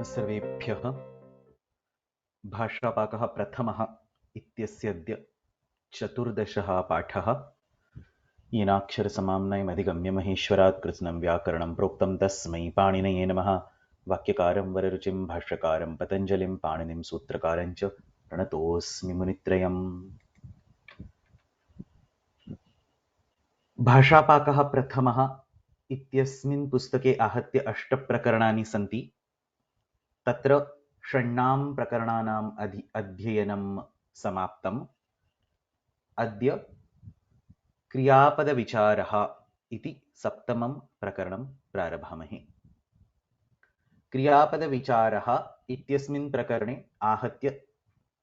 नमः सर्वेभ्यः। भाषापाकः प्रथमः इत्यस्यद्य 14 पाठः। येनाक्षरसमाम्नयमधिगम्य महेश्वरात् कृत्स्नं व्याकरणं प्रोक्तं तस्मै पाणिनये नमः। वाक्यकारं वररुचिं भाष्यकारं पतञ्जलिं पाणिनिं सूत्रकारं च प्रणतोऽस्मि मुनित्रयम्। भाषापाकः प्रथमः इत्यस्मिन् पुस्तके आहत्य 8 प्रकरणानि सन्ति। तत्र षण्णां प्रकरणानाम् अध्ययनं समाप्तम्। अद्य क्रियापदविचारः इति सप्तमं प्रकरणं प्रारभामहे। क्रियापदविचारः इत्यस्मिन् प्रकरणे आहत्य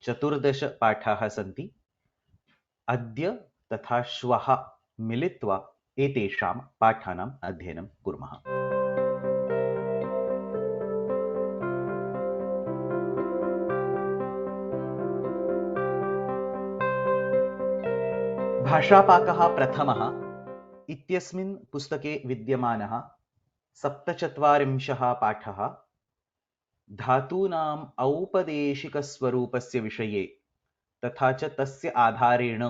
14 पाठाः सन्ति। अद्य तथा श्वः मिलित्वा एतेषां पाठानाम् अध्ययनं कुर्मः। भाषापाकः प्रथमः इत्यस्मिन् पुस्तके विद्यमानः 47 पाठः धातूनाम् औपदेशिकस्वरूपस्य विषये तथा च तस्य आधारेण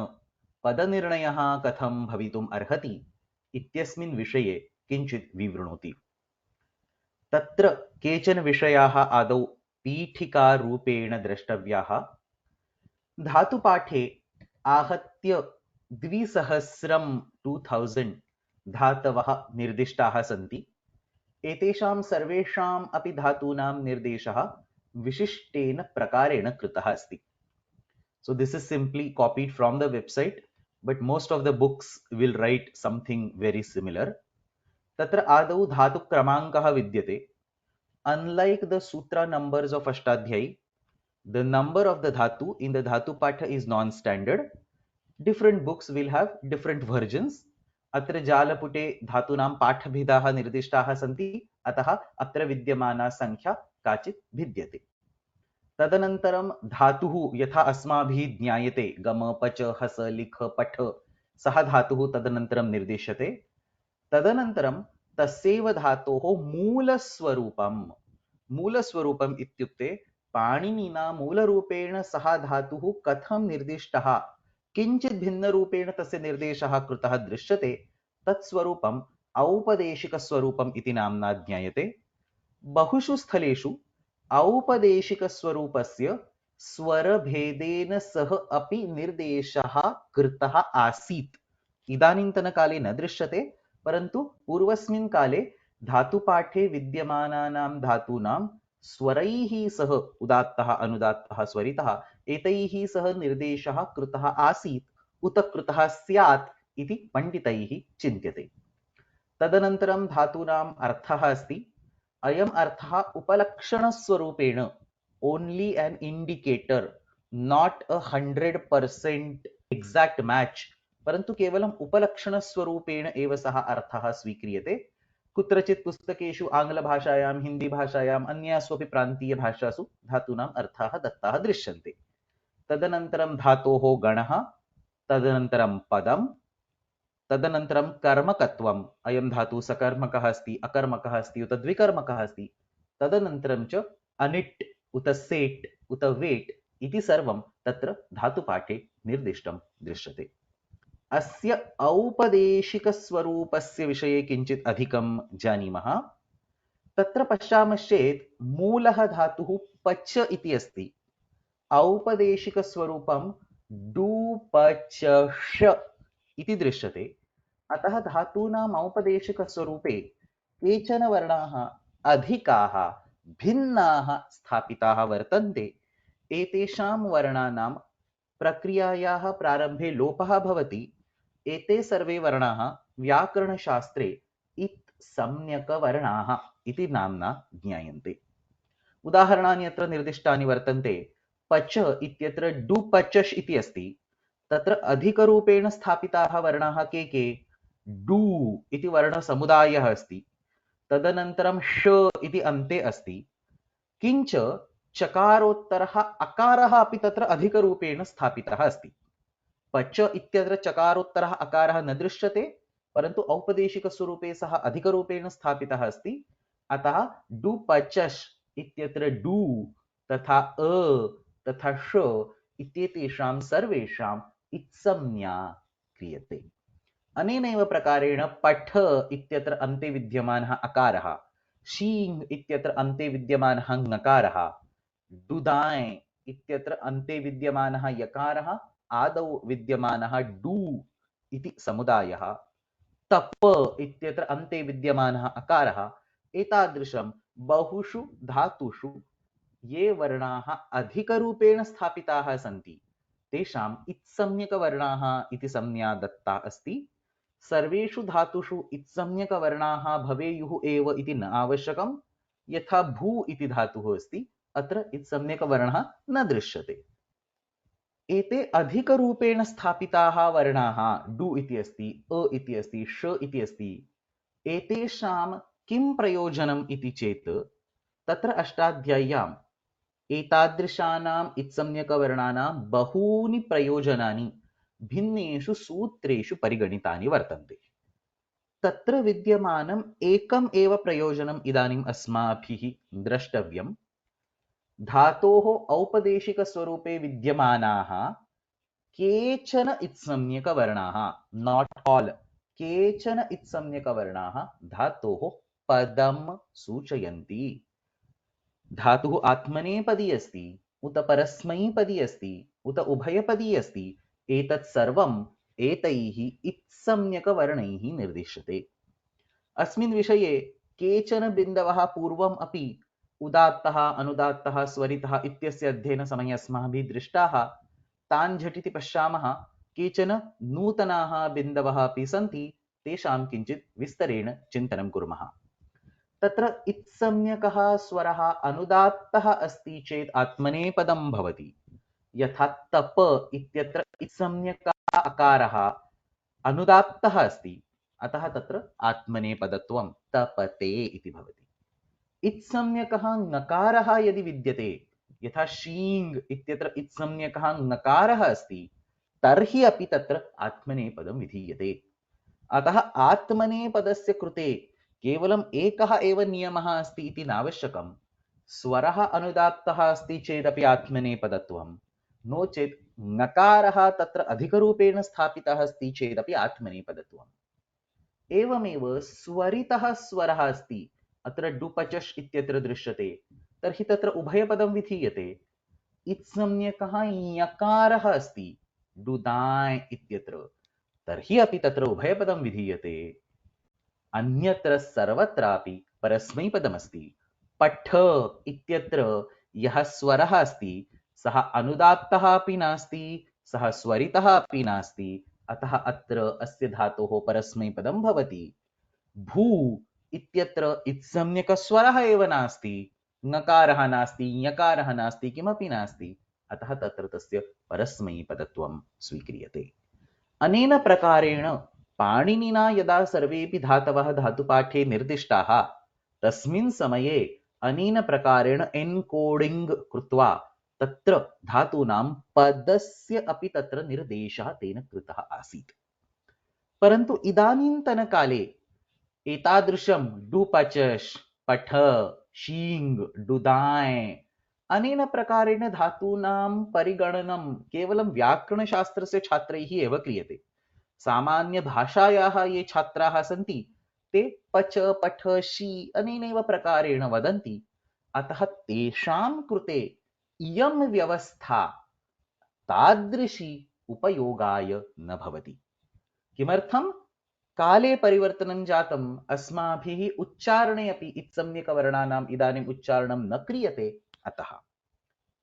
पदनिर्णयः कथं भवितुम् अर्हति इत्यस्मिन् विषये किञ्चित् विवृणोति। तत्र केचन विषयाः आदौ पीठिकारूपेण द्रष्टव्याः। धातुपाठे आहत्य 2000 धातवः निर्दिष्टाः सन्ति। एतेषां सर्वेषाम् अपि धातूनां निर्देशः विशिष्टेन प्रकारेण कृतः अस्ति। So this is simply copied from the website, but most of the books will write something very similar. Tatra adau dhatu kramankah vidyate. Unlike the sutra numbers of Ashtadhyayi, the number of the dhatu in the dhatu patha is non-standard. Different books will have different versions. Atra jalapute dhatunam pathabhidaha nirdishtaha santi, atah atra vidyamana sankhya kachit भिद्यते। तदनन्तरं धातुः यथा अस्माभिः ज्ञायते गम पच हस लिख पठ सः धातुः तदनन्तरं निर्दिश्यते। तदनन्तरं तस्यैव धातोः मूलस्वरूपम् इत्युक्ते पाणिनिना मूलरूपेण सः धातुः कथं निर्दिष्टः, किञ्चित् भिन्नरूपेण तस्य निर्देशः कृतः दृश्यते, तत्स्वरूपम् औपदेशिकस्वरूपम् इति नाम्ना ज्ञायते। बहुषु स्थलेषु औपदेशिकस्वरूपस्य स्वरभेदेन सह अपि निर्देशः कृतः आसीत्। इदानीन्तनकाले न दृश्यते, परन्तु पूर्वस्मिन् काले धातुपाठे विद्यमानानां धातूनां स्वरैः सह उदात्तः अनुदात्तः स्वरितः एतैः सह निर्देशः कृतः आसीत् उत कृतः स्यात् इति पण्डितैः चिन्त्यते। तदनन्तरं धातूनाम् अर्थः अस्ति। अयम् अर्थः उपलक्षणस्वरूपेण only an indicator, not a 100% exact match, परन्तु केवलम् उपलक्षणस्वरूपेण एव सः अर्थः स्वीक्रियते। कुत्रचित् पुस्तकेषु आङ्ग्लभाषायां हिन्दीभाषायाम् अन्यासु अपि प्रान्तीयभाषासु धातूनाम् अर्थाः दत्ताः दृश्यन्ते। तदनन्तरं धातोः गणः, तदनन्तरं पदम्, तदनन्तरं कर्मकत्वम्, अयं धातुः सकर्मकः अस्ति अकर्मकः अस्ति उत द्विकर्मकः अस्ति। तदनन्तरं च अनिट् उत सेट् उत वेट् इति सर्वं तत्र धातुपाठे निर्दिष्टं दृश्यते। अस्य औपदेशिकस्वरूपस्य विषये किञ्चित् अधिकं जानीमः। तत्र पश्यामश्चेत् मूलः धातुः पच इति अस्ति। औपदेशिकस्वरूपं डुपचष इति दृश्यते। अतः धातूनाम् औपदेशिकस्वरूपे केचन वर्णाः अधिकाः भिन्नाः स्थापिताः वर्तन्ते। एतेषां वर्णानां प्रक्रियायाः प्रारम्भे लोपः भवति। एते सर्वे वर्णाः व्याकरणशास्त्रे इत्संज्ञकवर्णाः इति नाम्ना ज्ञायन्ते। उदाहरणानि अत्र निर्दिष्टानि वर्तन्ते। पच इत्यत्र डुपचष इति अस्ति। तत्र अधिकरूपेण स्थापिताः वर्णाः के? डु इति वर्णसमुदायः अस्ति। तदनन्तरं ष इति अन्ते अस्ति। किञ्च चकारोत्तरः अकारः अपि तत्र अधिकरूपेण स्थापितः अस्ति। पच इत्यत्र चकारोत्तरः अकारः न दृश्यते, परन्तु औपदेशिकस्वरूपे सः अधिकरूपेण स्थापितः अस्ति। अतः डुपचष इत्यत्र डू तथा अ तथा श इत्येतेषां सर्वेषाम् इत्संज्ञा क्रियते। अनेनैव प्रकारेण पठ इत्यत्र अन्ते विद्यमानः अकारः, शीङ् इत्यत्र अन्ते विद्यमानः ङकारः, डुदाय् इत्यत्र अन्ते विद्यमानः यकारः, आदौ विद्यमानः डू इति समुदायः, तप इत्यत्र अन्ते विद्यमानः अकारः, एतादृशं बहुषु धातुषु ये वर्णाः अधिकरूपेण स्थापिताः सन्ति तेषाम् इत्संज्ञकवर्णाः इति संज्ञा दत्ता अस्ति। सर्वेषु धातुषु इत्संज्ञकवर्णाः भवेयुः एव इति न आवश्यकं। यथा भू इति धातुः अस्ति, अत्र इत्संज्ञकवर्णः न दृश्यते। एते अधिकरूपेण स्थापिताः वर्णाः डु इति अस्ति, अ इति अस्ति, श इति अस्ति, एतेषां किं प्रयोजनम् इति चेत् तत्र अष्टाध्याय्याम् एतादृशानाम् इत्संज्ञकवर्णानां बहूनि प्रयोजनानि भिन्नेषु सूत्रेषु परिगणितानि वर्तन्ते। तत्र विद्यमानम् एकम् एव प्रयोजनम् इदानीम् अस्माभिः द्रष्टव्यम्। धातोः औपदेशिकस्वरूपे विद्यमानाः केचन इत्संज्ञकवर्णाः, नाट् आल्, केचन इत्संज्ञकवर्णाः धातोः पदं सूचयन्ति। धातुः आत्मनेपदी अस्ति उत परस्मैपदी अस्ति उत उभयपदी अस्ति, एतत् सर्वम् एतैः इत्संज्ञकवर्णैः निर्दिश्यते। अस्मिन् विषये केचन बिन्दवः पूर्वम् अपि उदात्तः, अनुदात्तः, स्वरितः इत्यस्य अध्ययनसमये अस्माभिः दृष्टाः। तान् झटिति पश्यामः। केचन नूतनाः बिन्दवः अपि सन्ति, तेषां किञ्चित् विस्तरेण चिन्तनं कुर्मः। तत्र इत्संज्ञकः स्वरः अनुदात्तः अस्ति चेत् आत्मनेपदं भवति। यथा तप इत्यत्र इत्संज्ञकः अकारः अनुदात्तः अस्ति, अतः तत्र आत्मनेपदत्वं तपते इति भवति। इत्संज्ञकः ङकारः यदि विद्यते, यथा शीङ् इत्यत्र इत्संज्ञकः ङकारः अस्ति, तर्हि अपि तत्र आत्मनेपदं विधीयते। अतः आत्मनेपदस्य कृते केवलम् एकः एव नियमः अस्ति इति नावश्यकम्। स्वरः अनुदात्तः अस्ति चेदपि आत्मनेपदत्वं, नो चेत् ङकारः तत्र अधिकरूपेण स्थापितः अस्ति चेदपि आत्मनेपदत्वम्। एवमेव स्वरितः स्वरः अस्ति, अत्र डुपचश् इत्यत्र दृश्यते, तर्हि तत्र उभयपदं विधीयते। इत्संज्ञकः यकारः अस्ति डुदाय् इत्यत्र, तर्हि अपि तत्र उभयपदं विधीयते। अन्यत्र सर्वत्रापि परस्मैपदमस्ति। पठ इत्यत्र यः स्वरः अस्ति सः अनुदात्तः अपि नास्ति, सः स्वरितः अपि नास्ति, अतः अत्र अस्य धातोः परस्मैपदं भवति। भू इत्यत्र इत्संज्ञकस्वरः एव नास्ति, ङकारः नास्ति, यकारः नास्ति, किमपि नास्ति, अतः तत्र तस्य परस्मैपदत्वं स्वीक्रियते। अनेन प्रकारेण पाणिनिना यदा सर्वेपि धातवः धातुपाठे निर्दिष्टाः, तस्मिन् समये अनेन प्रकारेण एन्कोडिङ्ग् कृत्वा तत्र धातूनां पदस्य अपि तत्र निर्देशः तेन कृतः आसीत्। परन्तु इदानीन्तनकाले एतादृशं डुपचश्, पठ, शीङ्, डुदाय् अनेन प्रकारेण धातूनां परिगणनं केवलं व्याकरणशास्त्रस्य छात्रैः एव क्रियते। सामान्यभाषायाः ये छात्राः सन्ति ते पच, पठ, शी अनेनैव प्रकारेण वदन्ति। अतः तेषां कृते इयं व्यवस्था तादृशी उपयोगाय न भवति। किमर्थं? काले परिवर्तनं जातम्, अस्माभिः उच्चारणे अपि इत्संज्ञकवर्णानाम् इदानीम् उच्चारणं न क्रियते।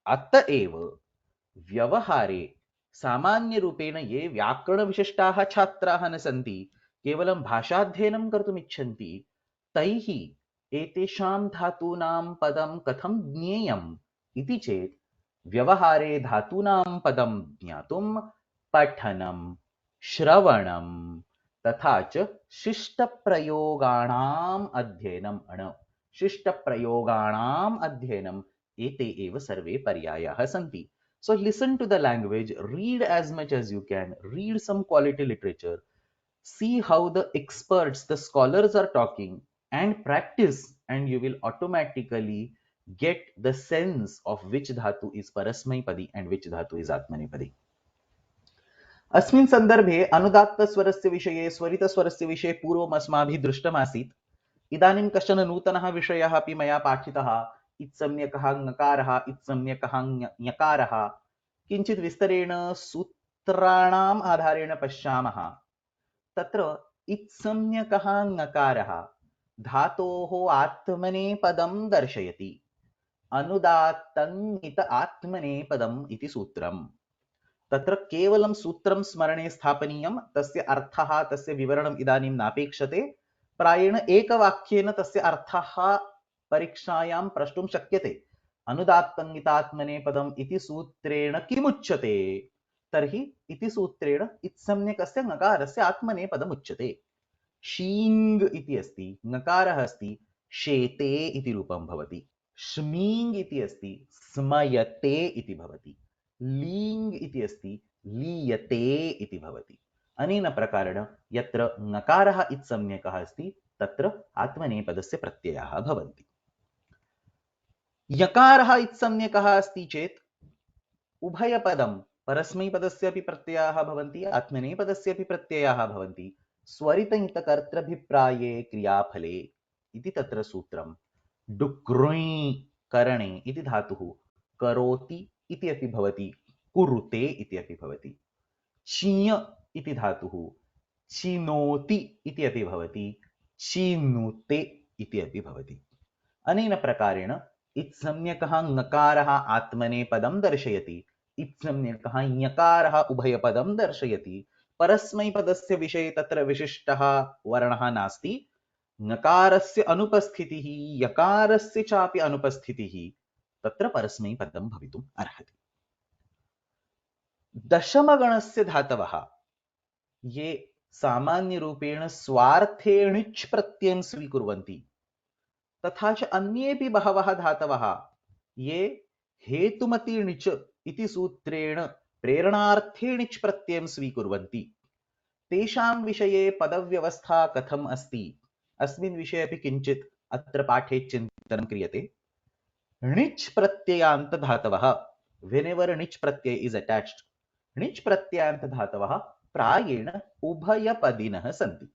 अतएव व्यवहारे सामान्यरूपेण ये व्याकरणविशिष्टाः छात्राः न सन्ति, केवलं भाषाध्ययनं कर्तुम् इच्छन्ति, तैः एतेषां धातूनां पदं कथं ज्ञेयम् इति चेत् व्यवहारे धातूनां पदं ज्ञातुं पठनं, श्रवणं तथा च शिष्टप्रयोगाणाम् अध्ययनम् शिष्टप्रयोगाणाम् अध्ययनम् एते एव सर्वे पर्यायाः सन्ति। So listen to the language, read as much as you can, read some quality literature, see how the experts, the scholars are talking, and practice, and you will automatically get the sense of which dhatu is parasmaipadi and which dhatu is atmanepadi. अस्मिन् सन्दर्भे अनुदात्तस्वरस्य विषये स्वरितस्वरस्य विषये पूर्वम् अस्माभिः दृष्टमासीत्. इदानीं कश्चन नूतनः विषयः अपि मया पाठितः. इत्सम्यकः ङकारः, इत्सम्यकः ञकारः. किञ्चित् विस्तरेण सूत्राणाम् आधारेण पश्यामः. तत्र इत्सम्यकः ङकारः धातोः आत्मनेपदं दर्शयति. अनुदात्तङ् आत्मनेपदम् इति सूत्रम्. तत्र केवलं सूत्रं स्मरणे स्थापनीयं. तस्य अर्थः, तस्य विवरणम् इदानीं नापेक्षते. प्रायेण एकवाक्येन तस्य अर्थः परीक्षायां प्रष्टुं शक्यते. अनुदात्तङ्गितात्मनेपदम् इति सूत्रेण किमुच्यते? तर्हि इति सूत्रेण इत्सम्यकस्य ङकारस्य आत्मनेपदम् उच्यते. शीङ् इति अस्ति, ङकारः अस्ति, शेते इति रूपं भवति. श्मीङ् इति अस्ति, स्मयते इति भवति. लीङ् इति अस्ति, लीयते इति भवति. अनेन प्रकारेण यत्र ङकारः इत्सम्यकः अस्ति तत्र आत्मनेपदस्य प्रत्ययाः भवन्ति. यकारः इत्सम्यकः अस्ति चेत् उभयपदं परस्मैपदस्य अपि प्रत्ययाः भवन्ति, आत्मनेपदस्य अपि प्रत्ययाः भवन्ति. स्वरित-कर्तृभिप्राये क्रियाफले इति तत्र सूत्रं. डुक्रुञ् करणे इति धातुः करोति इति अपि भवति, कुरुते इति अपि भवति. चिञ् इति धातुः चिनोति इति अपि भवति, चिनुते इति अपि भवति. अनेन प्रकारेण इत्सम्यकः ङकारः आत्मनेपदं दर्शयति, इत्सम्यकः ञकारः उभयपदं दर्शयति. परस्मैपदस्य विषये तत्र विशिष्टः वर्णः नास्ति. ङकारस्य अनुपस्थितिः, यकारस्य चापि अनुपस्थितिः तत्र परस्मैपदं भवितुम् अर्हति. दशमगणस्य धातवः ये सामान्यरूपेण स्वार्थे णिच् प्रत्ययं स्वीकुर्वन्ति, तथा च अन्येपि बहवः धातवः ये हेतुमति णिच् इति सूत्रेण प्रेरणार्थे णिच् प्रत्ययं स्वीकुर्वन्ति, तेषां विषये पदव्यवस्था कथम् अस्ति, अस्मिन् विषये अपि किञ्चित् अत्र पाठे चिन्तनं क्रियते. णिच् प्रत्ययान्त धातवः, whenever णिच् प्रत्यय is attached, णिच् प्रत्ययान्त धातवः प्रायेण उभयपदिनः सन्ति.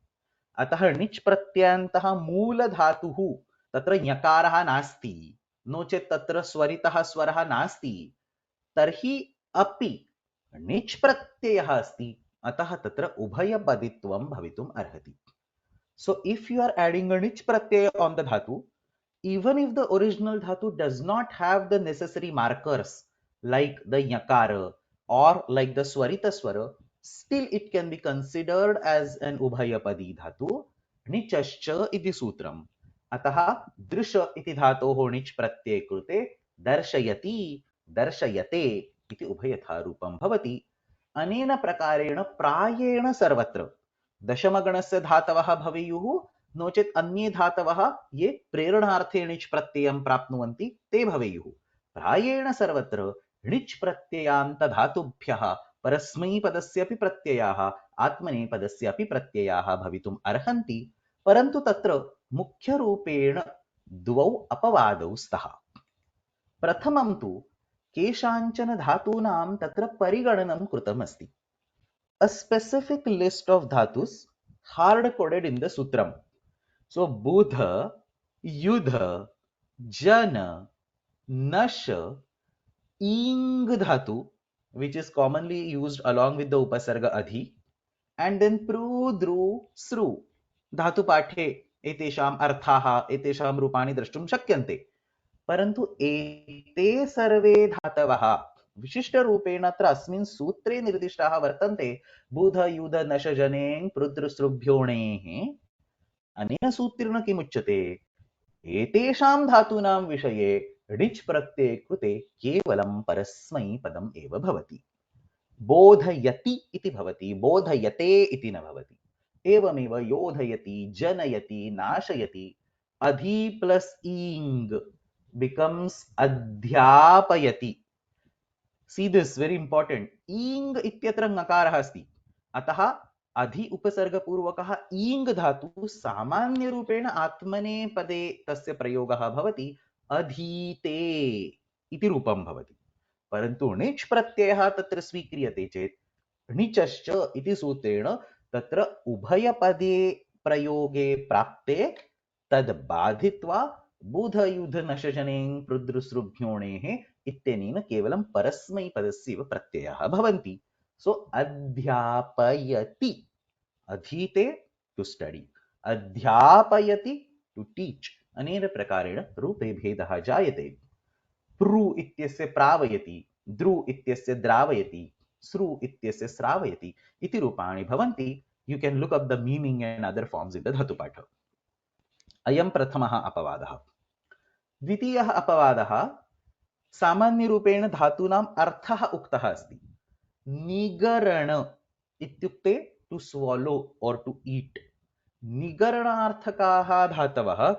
अतः णिच् प्रत्ययान्तः मूलधातुः तत्र ञकारः नास्ति, नो चेत् तत्र स्वरितः स्वरः नास्ति, तर्हि अपि णिच् प्रत्ययः अस्ति. अतः तत्र उभयपदित्वं भवितुम् अर्हति. So if you are adding a णिच् pratyaya on the dhatu, even if the original dhatu does not have the necessary markers like the ञकार or like the swarita swara, still it can be considered as an ubhayapadi dhatu. णिचश्च इति सूत्रम्. अतः दृश इति धातोः णिच् प्रत्यये कृते दर्शयति, दर्शयते इति उभयथा रूपं भवति. अनेन प्रकारेण प्रायेण सर्वत्र दशमगणस्य धातवः भवेयुः, नो चेत् अन्ये धातवः ये प्रेरणार्थे णिच् प्रत्ययं प्राप्नुवन्ति ते भवेयुः. प्रायेण सर्वत्र णिच् प्रत्ययान्त धातुभ्यः परस्मैपदस्यपि प्रत्ययाः आत्मनेपदस्यपि प्रत्ययाः भवितुम् अर्हन्ति. परन्तु तत्र मुख्यरूपेण द्वौ अपवादौ स्तः. प्रथमं तु केषाञ्चन धातूनां तत्र परिगणनं कृतम् अस्ति. A specific list of dhatus hard coded in the sutram. So Budha, Yudha, Jana, Nasha, Ing dhatu, which is commonly used along with the upasarga adhi, and then Pru, Dru, Sru. Dhatu pathe etesham arthaha etesham rupani drashtum shakyante. परन्तु एते सर्वे धातवः विशिष्टरूपेण अत्र अस्मिन् सूत्रे निर्दिष्टाः वर्तन्ते. बुध युध नश जनेङ् पृद्रसृभ्योणेः. अनेन सूत्रेण किमुच्यते? एतेषां धातूनां विषये णिच् प्रत्यये कृते केवलं परस्मैपदम् एव भवति. बोधयति इति भवति, बोधयते इति न भवति. एवमेव योधयति, जनयति, नाशयति. अधि प्लस ईङ् becomes अध्यापयति. See this, very important. ईङ् इत्यत्र ङकारः अस्ति, अतः अधि उपसर्गपूर्वकः ईङ् धातुः सामान्यरूपेण आत्मनेपदे तस्य प्रयोगः भवति. अधीते इति रूपं भवति। परन्तु णिच् प्रत्ययः तत्र स्वीक्रियते चेत् णिचश्च इति सूत्रेण तत्र उभयपदे प्रयोगे प्राप्ते तद् बाधित्वा बुधयुधनशजनेङ् पृदृसृभ्योणेः इत्यनेन केवलं परस्मैपदस्यैव प्रत्ययाः भवन्ति। सो अध्यापयति, अधीते टु स्टडी, अध्यापयति टु टीच, अनेन प्रकारेण रूपे भेदः जायते। प्रु इत्यस्य प्रावयति, द्रु इत्यस्य द्रावयति, स्रु इत्यस्य श्रावयति इति रूपाणि भवन्ति। You can look up the meaning and other forms in the Dhatupatha. अयं प्रथमः अपवादः। द्वितीयः अपवादः, सामान्यरूपेण धातूनाम् अर्थः उक्तः अस्ति। निगरण इत्युक्ते टु स्वॉलो और टु ईट। निगरणार्थकाः धातवः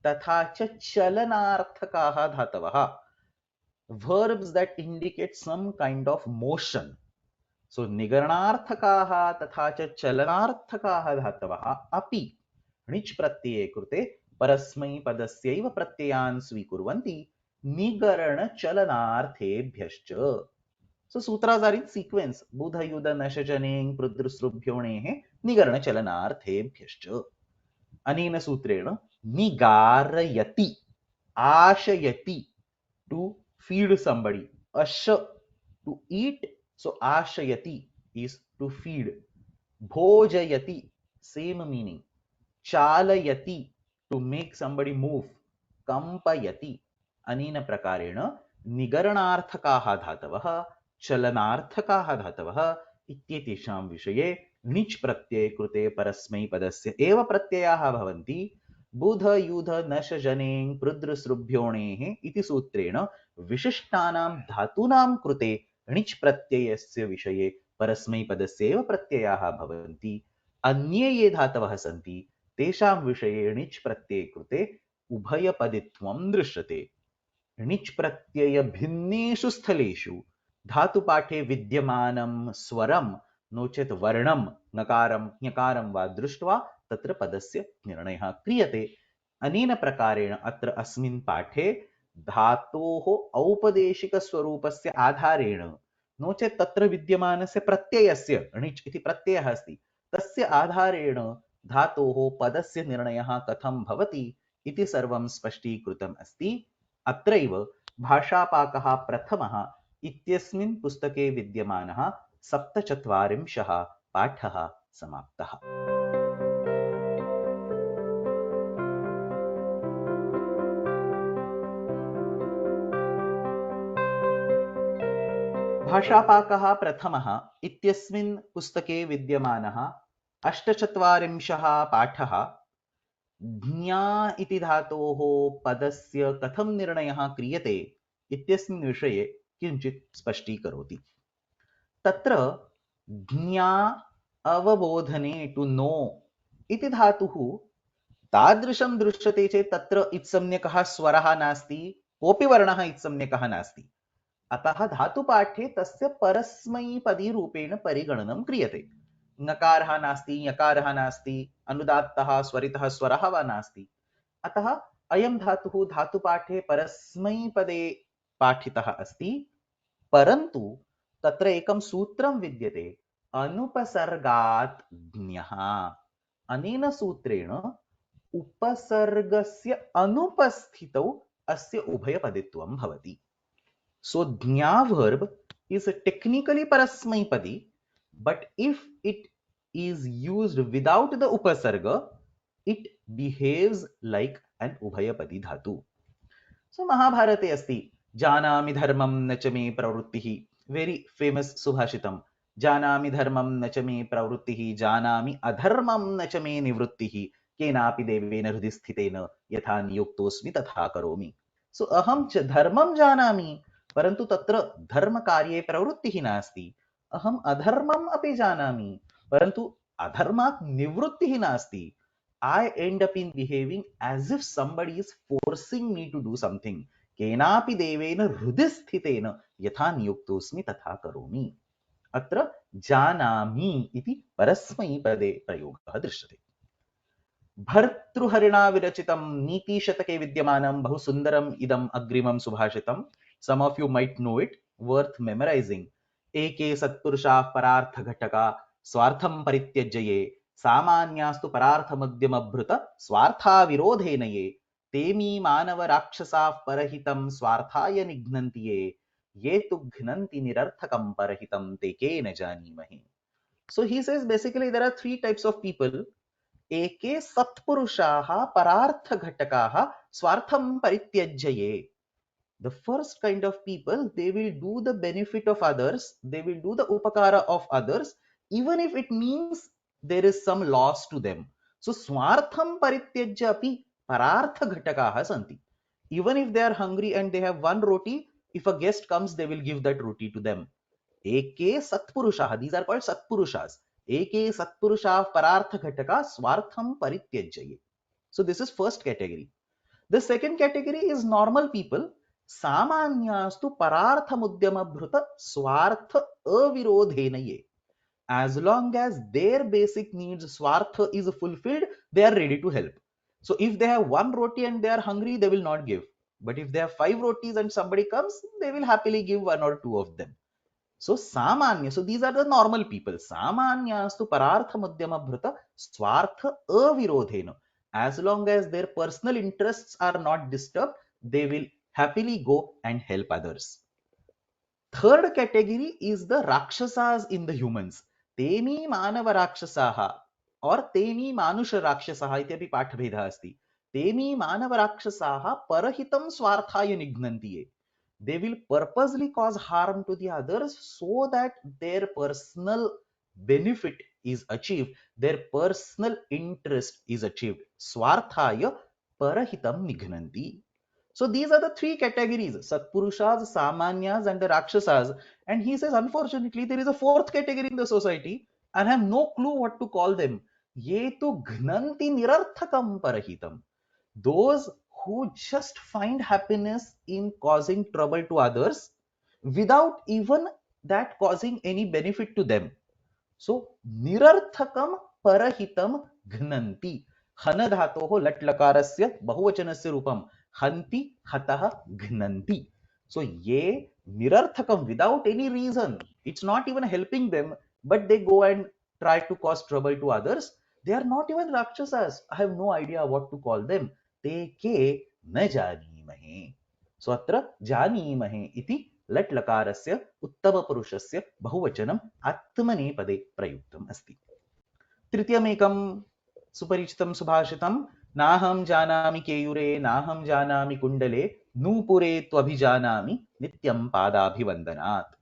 तथा च चलनार्थकाः धातवः, verbs that indicate some kind of motion. So निगरणार्थकाः तथा च चलनार्थकाः धातवः अपि णिच् प्रत्यये कृते परस्मैपदस्यैव प्रत्ययान् स्वीकुर्वन्ति निगरण चलनार्थेभ्यश्च। So sutras are in sequence. बुध युध नशजनेङ् पृदृसृभ्योणेः निगरण चलनार्थेभ्यश्च। अनेन सूत्रेण निगारयति, आशयति to feed somebody, asha to eat, so ashayati is to feed, bhojayati same meaning, chalayati to make somebody move, kampayati। अनेन प्रकारेण निगरणार्थकाः धातवः चलनार्थकाः धातवः इत्येतेषां विषये णिच् प्रत्यये कृते परस्मैपदस्य एव प्रत्ययाः भवन्ति। बुध युध नश जनेङ् पृदृसृभ्योणेः इति सूत्रेण विशिष्टानां धातूनां कृते णिच् प्रत्ययस्य विषये परस्मैपदस्य एव प्रत्ययाः भवन्ति। अन्ये ये धातवः सन्ति तेषां विषये णिच् प्रत्यये कृते उभयपदित्वं दृश्यते। णिच् प्रत्यय भिन्नेषु स्थलेषु धातुपाठे विद्यमानं स्वरं नो चेत् वर्णं नकारं ञकारं वा दृष्ट्वा तत्र पदस्य निर्णयः क्रियते। अनेन प्रकारेण अत्र अस्मिन् पाठे धातोः औपदेशिकस्वरूपस्य आधारेण नो चेत् तत्र विद्यमानस्य प्रत्ययस्य णिच् इति प्रत्ययः अस्ति तस्य आधारेण धातोः पदस्य निर्णयः कथं भवति इति सर्वं स्पष्टीकृतम् अस्ति। अत्रैव भाषापाकः प्रथमः इत्यस्मिन् पुस्तके विद्यमानः 47 पाठः समाप्तः। भाषापाकः प्रथमः इत्यस्मिन् पुस्तके विद्यमानः 48 पाठः ज्ञा इति धातोः पदस्य कथं निर्णयः क्रियते इत्यस्मिन् विषये किञ्चित् स्पष्टीकरोति। तत्र ज्ञा अवबोधने टु नो इति धातुः तादृशं दृश्यते चेत् तत्र इत्संज्ञकः स्वरः नास्ति, कोऽपि वर्णः इत्संज्ञकः नास्ति। अतः धातुपाठे तस्य परस्मैपदी रूपेण परिगणनं क्रियते। नकारः नास्ति, यकारः नास्ति, अनुदात्तः स्वरितः स्वरः वा नास्ति। अतः अयं धातुः धातुपाठे परस्मैपदे पाठितः अस्ति। परन्तु तत्र एकं सूत्रं विद्यते, अनुपसर्गात् ज्ञः। अनेन सूत्रेण उपसर्गस्य अनुपस्थितौ अस्य उभयपदित्वं भवति। So ज्ञा verb is technically parasmaipadi, but if it is used without the upasarga, it behaves like an ubhayapadi dhatu. So महाभारते अस्ति जानामि धर्मं न च मे प्रवृत्तिः, very famous सुभाषितं, जानामि धर्मं न च मे प्रवृत्तिः जानामि अधर्मं न च मे निवृत्तिः केनापि देवेन हृदि स्थितेन यथा नियुक्तोऽस्मि तथा करोमि। सो अहं च धर्मं जानामि परन्तु तत्र धर्मकार्ये प्रवृत्तिः नास्ति। अहम् अधर्मम् अपि जानामि परन्तु अधर्मात् निवृत्तिः नास्ति। I end up in behaving as if somebody is forcing me to do something. केनापि देवेन हृदि स्थितेन यथा नियुक्तोऽस्मि तथा करोमि। अत्र जानामि इति परस्मैपदे प्रयोगः दृश्यते। भर्तृहरिणा विरचितं नीतिशतके विद्यमानं बहु सुन्दरम् इदम् अग्रिमं सुभाषितं. Some of you might know it, worth memorizing. एके सत्पुरुषाः परार्थघटका स्वार्थं परित्यज्य ये सामान्यास्तु परार्थमद्यमभृत स्वार्था विरोधेन ये तेमी मानव राक्षसाः परहितं स्वार्थाय निघ्नन्ति ये तु घ्नन्ति निरर्थकं परहितं ते के न जानीमहि. So he says basically there are three types of people. एके सत्पुरुषाः परार्थघटकाः स्वार्थं परित्यज्य ये. The first kind of people, they will do the benefit of others, they will do the upakara of others, even if it means there is some loss to them. So swartham parityajya api parartha ghatakaha santi. Even if they are hungry and they have one roti, if a guest comes, they will give that roti to them. Eke satpurushaha, these are called satpurushas. Eke satpurushaha parartha ghataka swartham parityajya. So this is first category. The second category is normal people. Samanyastu pararthamudyamabhruta swartha avirodhena ye. As long as their basic needs, swartha, is fulfilled, they are ready to help. So if they have one roti and they are hungry, they will not give. But if they have 5 rotis and somebody comes, they will happily give 1 or 2 of them. So samanya, so these are the normal people. Samanyastu pararthamudyamabhruta swartha avirodhena. As long as their personal interests are not disturbed, they will happily go and help others. Third category is the rakshasas in the humans. Temi manava rakshasaha or temi manusha rakshasaha ityapi pathbedha asti. Temi manava rakshasaha parahitam swarthaya nignantiye. They will purposely cause harm to the others so that their personal benefit is achieved, their personal interest is achieved. Swarthaya parahitam nignanti. So these are the three categories: Satpurushas, Samanyas, and the Rakshasas. And he says, unfortunately, there is a fourth category in the society, and I have no clue what to call them. Ye tu gnanti nirarthakam parahitam. Those who just find happiness in causing trouble to others without even that causing any benefit to them. So, nirarthakam parahitam gnanti. हन धातोः लट् लकारस्य बहुवचनस्य रूपं हन्ति हतः घ्नन्ति. So ये nirarthakam, without any reason, it's not even helping them, but they go and try to cause trouble to others. They are not even rakshasas. I have no idea what to call them. Te ke न जानीमहे. So अत्र जानीमहे इति लट् लकारस्य उत्तमपुरुषस्य बहुवचनम् आत्मनेपदे प्रयुक्तम् अस्ति. तृतीयमेकं सुपरिचितं सुभाषितं नाहं जानामि केयूरे नाहं जानामि कुण्डले नूपुरे त्वभिजानामि नित्यं पादाभिवन्दनात्.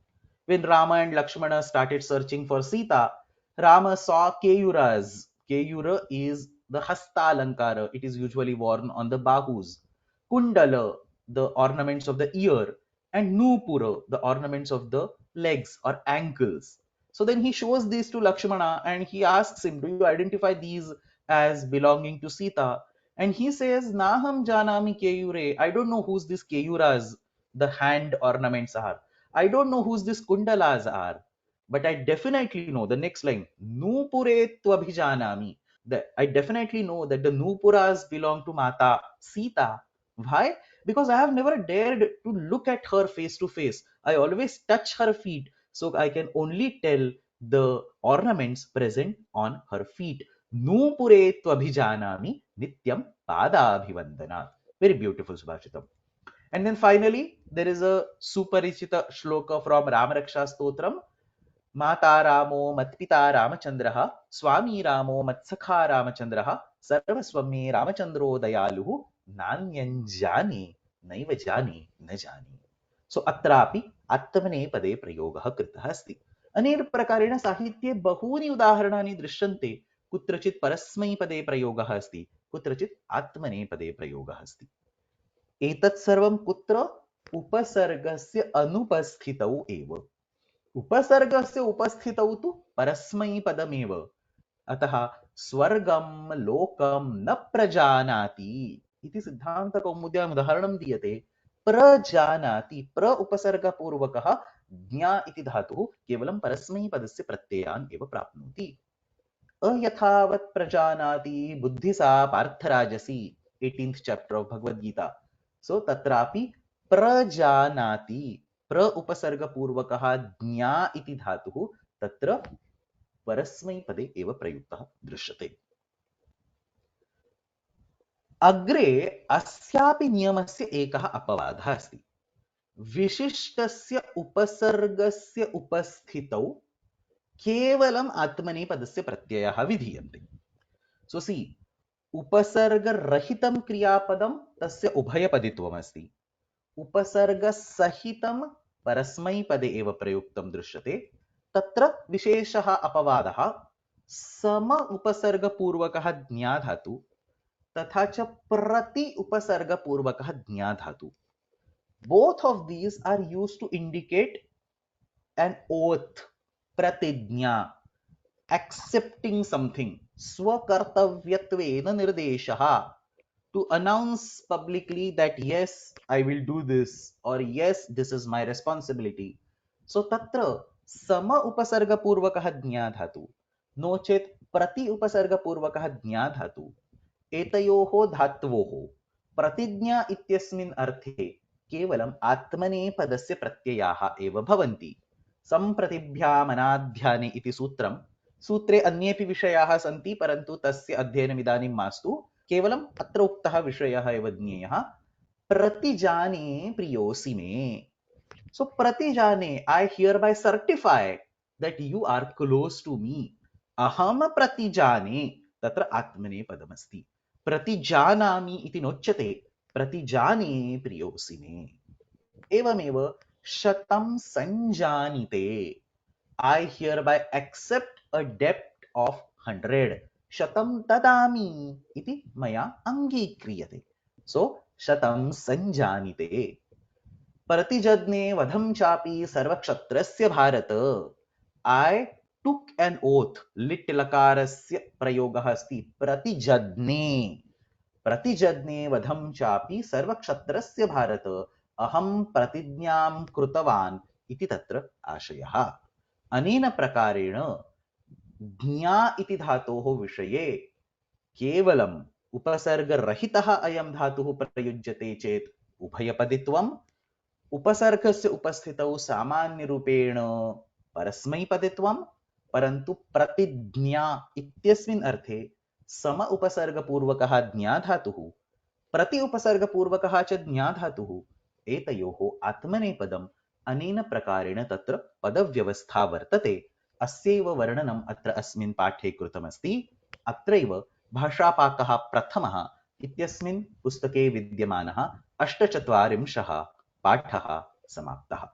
When Rama and Lakshmana started searching for Sita, Rama saw Keyuras. Keyura is the hasta alankara. It is usually worn on the bahus. Kundala, the ornaments of the ear. And Nupura, the ornaments of the legs or ankles. So then he shows these to Lakshmana and he asks him, do you identify these as belonging to Sita? And he says, Naham janami Keyure. I don't know who's this Keyuras, the hand ornaments are. I don't know who's this kundalas are, but I definitely know the next line, Nupure Twabhijanami. I definitely know that the Nupuras belong to Mata Sita. Why? Because I have never dared to look at her face to face. I always touch her feet, so I can only tell the ornaments present on her feet. Nupure Twabhijanami Nityam Padabhivandana. Very beautiful Subhashitam. And then finally, there is a Suparichita shloka from Ramaraksha Stotram. Mata Ramo Matpita Ramachandraha, Swami Ramo Matsakha Ramachandraha, Sarvaswami Ramachandro Dayaluhu, Nanyanjani, Naivajani, Najani. So Atrapi Atmane Pade Prayogaha Kritah Asti. Aner Prakareణ साहित्ये बहूनि उदाहरणानि दृश्यन्ते. कुत्रचित् परस्मै पदे प्रयोगः अस्ति, कुत्रचित् आत्मने पदे प्रयोगः अस्ति. एतत् सर्वं कुत्र? उपसर्गस्य अनुपस्थितौ एव. उपसर्गस्य उपस्थितौ तु परस्मैपदमेव. अतः स्वर्गं लोकं न प्रजानाति इति सिद्धान्तकौमुद्याम् उदाहरणं दीयते. प्रजानाति, प्र उपसर्गपूर्वकः ज्ञा इति धातुः केवलं परस्मैपदस्य प्रत्ययान् एव प्राप्नोति. अयथावत् प्रजानाति बुद्धि सा पार्थराजसी 18th chapter of Bhagavad Gita. So तत्रापि प्रजानाति प्र उपसर्ग पूर्वकः ज्ञा इति धातुः तत्र परस्मैपदे एव प्रयुक्तः दृश्यते. अग्रे अस्यापि नियमस्य एकः अपवादः अस्ति. विशिष्टस्य उपसर्गस्य उपस्थितौ केवलम् आत्मनेपदस्य प्रत्ययः विधीयन्ते. सो सी उपसर्गरहितं क्रियापदं तस्य उभयपदित्वमस्ति. उपसर्गसहितं परस्मैपदे एव प्रयुक्तं दृश्यते. तत्र विशेषः अपवादः सम उपसर्गपूर्वकः ज्ञाधातु तथा च प्रति उपसर्गपूर्वकः ज्ञाधातु. Both of these are used to indicate an oath, pratijna, accepting something, swakartavyattvena nirdeshaha, to announce publicly that yes, I will do this, or yes, this is my responsibility. So tatra sama upasarga purvakah jnadhatu, no chet prati upasarga purvakah jnadhatu, एतयोः धात्वोः प्रतिज्ञा इत्यस्मिन् अर्थे केवलम् आत्मनेपदस्य प्रत्ययाः एव भवन्ति. सम्प्रतिभ्यामनाध्याने इति सूत्रं, सूत्रे अन्येपि विषयाः सन्ति परन्तु तस्य अध्ययनम् इदानीं मास्तु. केवलम् अत्र उक्तः विषयः एव ज्ञेयः. प्रतिजाने प्रियोऽसि मे. So pratijane, I hereby certify that you are close to me. Aham pratijane, तत्र आत्मनेपदमस्ति. प्रतिजानामि इति नोच्यते, प्रतिजाने प्रियोऽसि मे. एवमेव शतं संजानीते, I hereby accept a debt of 100. शतं ददामि इति मया अङ्गीक्रियते. So शतं संजानीते. प्रतिजज्ञे वधं चापि सर्वक्षत्रस्य Bharat. I took an oath. लिट् लकारस्य प्रयोगः अस्ति. प्रतिजज्ञे, प्रतिजज्ञे वधं चापि सर्वक्षत्रस्य भारत. अहं प्रतिज्ञां कृतवान् इति तत्र आशयः. अनेन प्रकारेण ज्ञा इति धातोः विषये केवलम् उपसर्गरहितः अयं धातुः प्रयुज्यते चेत् उभयपदित्वम्, उपसर्गस्य उपस्थितौ सामान्यरूपेण परस्मैपदित्वं, परन्तु प्रतिज्ञा इत्यस्मिन् अर्थे सम उपसर्गपूर्वकः ज्ञाधातुः, प्रति उपसर्गपूर्वकः च ज्ञाधातुः, एतयोः आत्मनेपदम् अनेन प्रकारेण तत्र पदव्यवस्था वर्तते. अस्यैव वर्णनम् अत्र अस्मिन् पाठे कृतमस्ति. अत्रैव भाषापाकः प्रथमः इत्यस्मिन् पुस्तके विद्यमानः 48 पाठः समाप्तः.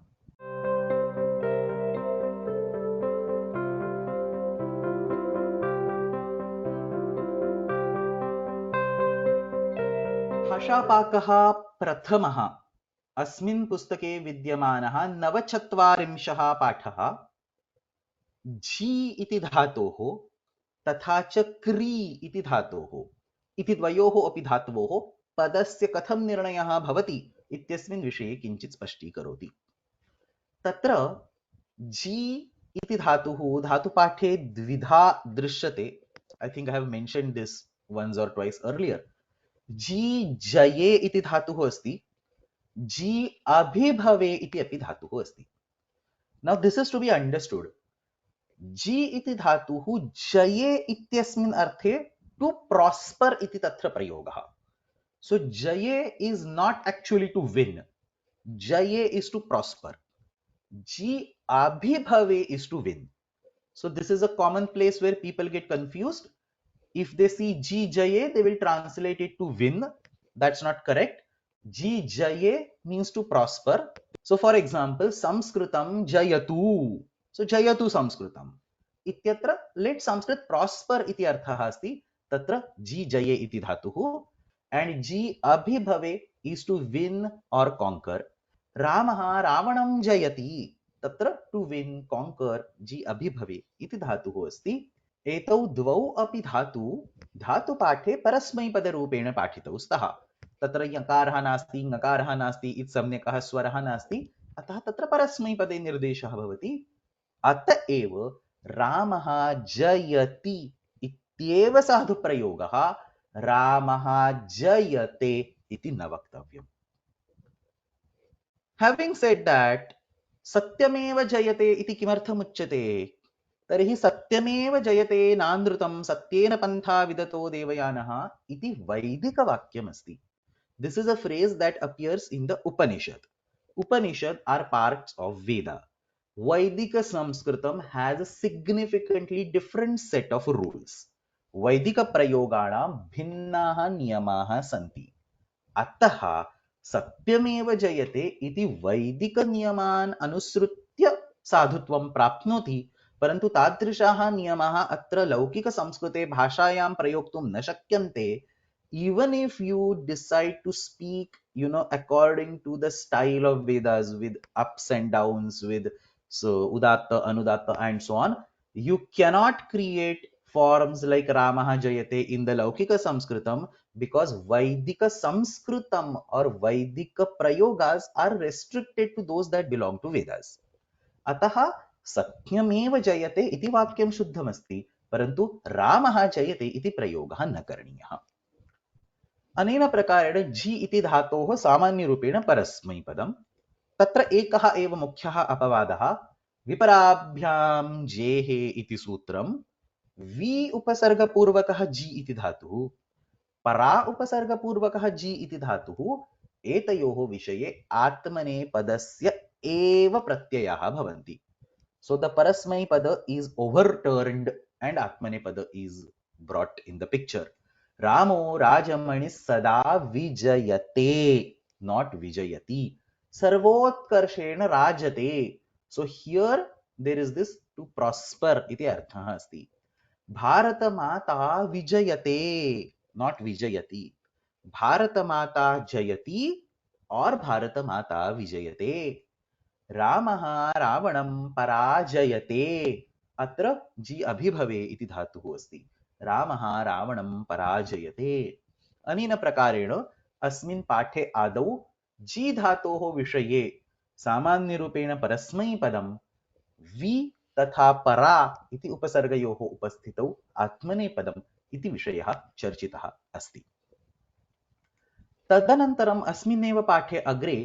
भाषापाकः प्रथमः अस्मिन् पुस्तके विद्यमानः 49 पाठः झी इति धातोः तथा च क्री इति धातोः इति द्वयोः अपि धातवोः पदस्य कथं निर्णयः भवति इत्यस्मिन् विषये किञ्चित् स्पष्टीकरोति. तत्र जी इति धातुः धातुपाठे द्विधा दृश्यते. I think I have mentioned this once or twice earlier. जी जये इति धातुः अस्ति, जी अभिभवे इति अपि धातुः अस्ति. Now this is to be understood. जी इति धातुः जये इत्यस्मिन् अर्थे to prosper इति तत्र प्रयोगः. So jaye is not actually to win. Jaye is to prosper. Ji abhibhave is to win. So this is a common place where people get confused. If they see ji jaye, they will translate it to win. That's not correct. Ji jaye means to prosper. So for example, Sanskritam jayatu. So jayatu Sanskritam. Ityatra let Sanskrit prosper iti arthah asti. Tatra ji jaye iti dhatuhu. And ji abhibhave is to win or conquer. Ramaha Ravanam jayati. Tatra to win, conquer, ji abhibhave iti dhatuhu asti. एतौ द्वौ अपि धातु पाठे परस्मैपदरूपेण पाठितौ स्तः. तत्र यकारः नास्ति, ङकारः नास्ति, इति सम्यकः स्वरः नास्ति, अतः तत्र परस्मैपदे निर्देशः भवति. अत एव रामः जयति इत्येव साधुप्रयोगः रामः जयते इति न वक्तव्यम्. Having said that, सत्यमेव जयते इति किमर्थमुच्यते? तर्हि सत्यमेव जयते नानृतं सत्येन पन्था विदतो देवयानः इति वैदिकवाक्यमस्ति. This is a phrase that appears in the Upanishad. Upanishad are parts of Veda. Vaidika Sanskritam has a significantly different set of rules. Vaidika prayoganam bhinnaha niyamaha santi. अतः सत्यमेव जयते इति वैदिक नियमान् अनुसृत्य साधुत्वं प्राप्नोति, परन्तु तादृशाः नियमाः अत्र लौकिक संस्कृते भाषायां प्रयोक्तुं न शक्यन्ते. Even if you decide to speak, according to the style of Vedas, with ups and downs, with udatta, anudatta, and so on, you cannot create forms like Ramaha Jayate in the Laukika Sanskritam, because Vaidika Sanskritam or Vaidika Prayogas are restricted to those that belong to Vedas. Atah Satyameva Jayate iti vakyam shuddhamasti, parantu Ramaha Jayate iti prayogah न करणीयः. अनेन प्रकारेण जी इति धातोः सामान्यरूपेण परस्मैपदम्. तत्र एकः एव मुख्यः अपवादः, विपराभ्यां जेः इति सूत्रं वि उपसर्गपूर्वकः जी इति धातुः, परा उपसर्गपूर्वकः जी इति धातुः, एतयोः विषये आत्मनेपदस्य एव प्रत्ययाः भवन्ति. So the parasmaipada is overturned and atmanepada is brought in the picture. Ramo Rajamani Sada Vijayate, not Vijayati. Sarvotkarshena Rajate. So here there is this to prosper iti artha asti. Bharata Mata Vijayate, not Vijayati. Bharata Mata Jayati or Bharata Mata Vijayate. रामः रावणं पराजयते. अत्र जी अभिभवे इति धातुः अस्ति. रामः रावणं पराजयते. अनेन प्रकारेण अस्मिन् पाठे आदौ जी धातोः विषये सामान्यरूपेण परस्मैपदं वि तथा परा इति उपसर्गयोः उपस्थितौ आत्मनेपदम् इति विषयः चर्चितः अस्ति. तदनन्तरम् अस्मिन्नेव पाठे अग्रे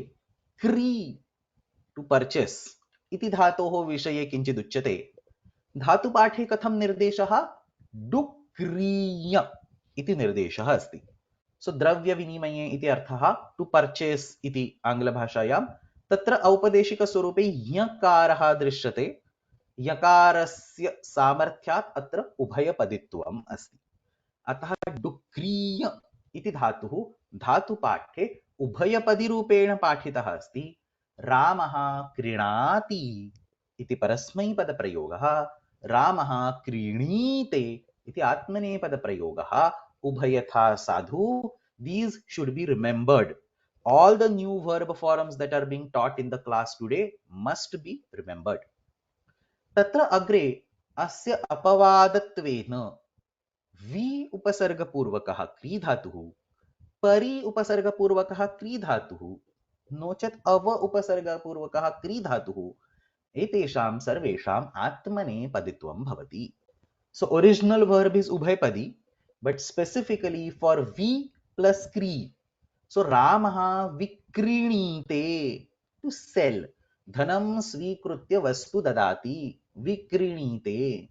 क्री टू परचेस इति धातोः विषये किञ्चित् उच्यते. धातुपाठे कथं निर्देशः? डुक्रीय इति निर्देशः अस्ति. सो द्रव्यविनिमये इति अर्थः टू परचेस इति आङ्ग्लभाषायां. तत्र औपदेशिकस्वरूपे यकारः दृश्यते. यकारस्य सामर्थ्यात् अत्र उभयपदित्वम् अस्ति. अतः डुक्रीय इति धातुः धातुपाठे उभयपदिरूपेण पाठितः अस्ति. रामः क्रीणाति इति परस्मैपदप्रयोगः, रामः क्रीणीते इति आत्मनेपदप्रयोगः, उभयथा साधु. These should be remembered. All the new verb forms that are being taught in the class today must be remembered. तत्र अग्रे अस्य अपवादत्वेन वि उपसर्गपूर्वकः क्री धातुः, परि उपसर्गपूर्वकः क्री धातुः, नोचेत् अव उपसर्गपूर्वकः क्री धातुः, एतेषां सर्वेषाम् आत्मनेपदित्वं भवति. So original verb is ubhaypadi, but specifically for vi plus kri. So Ramah vikrinite, to sell. Dhanam svikritya vastu dadati, vikrinite.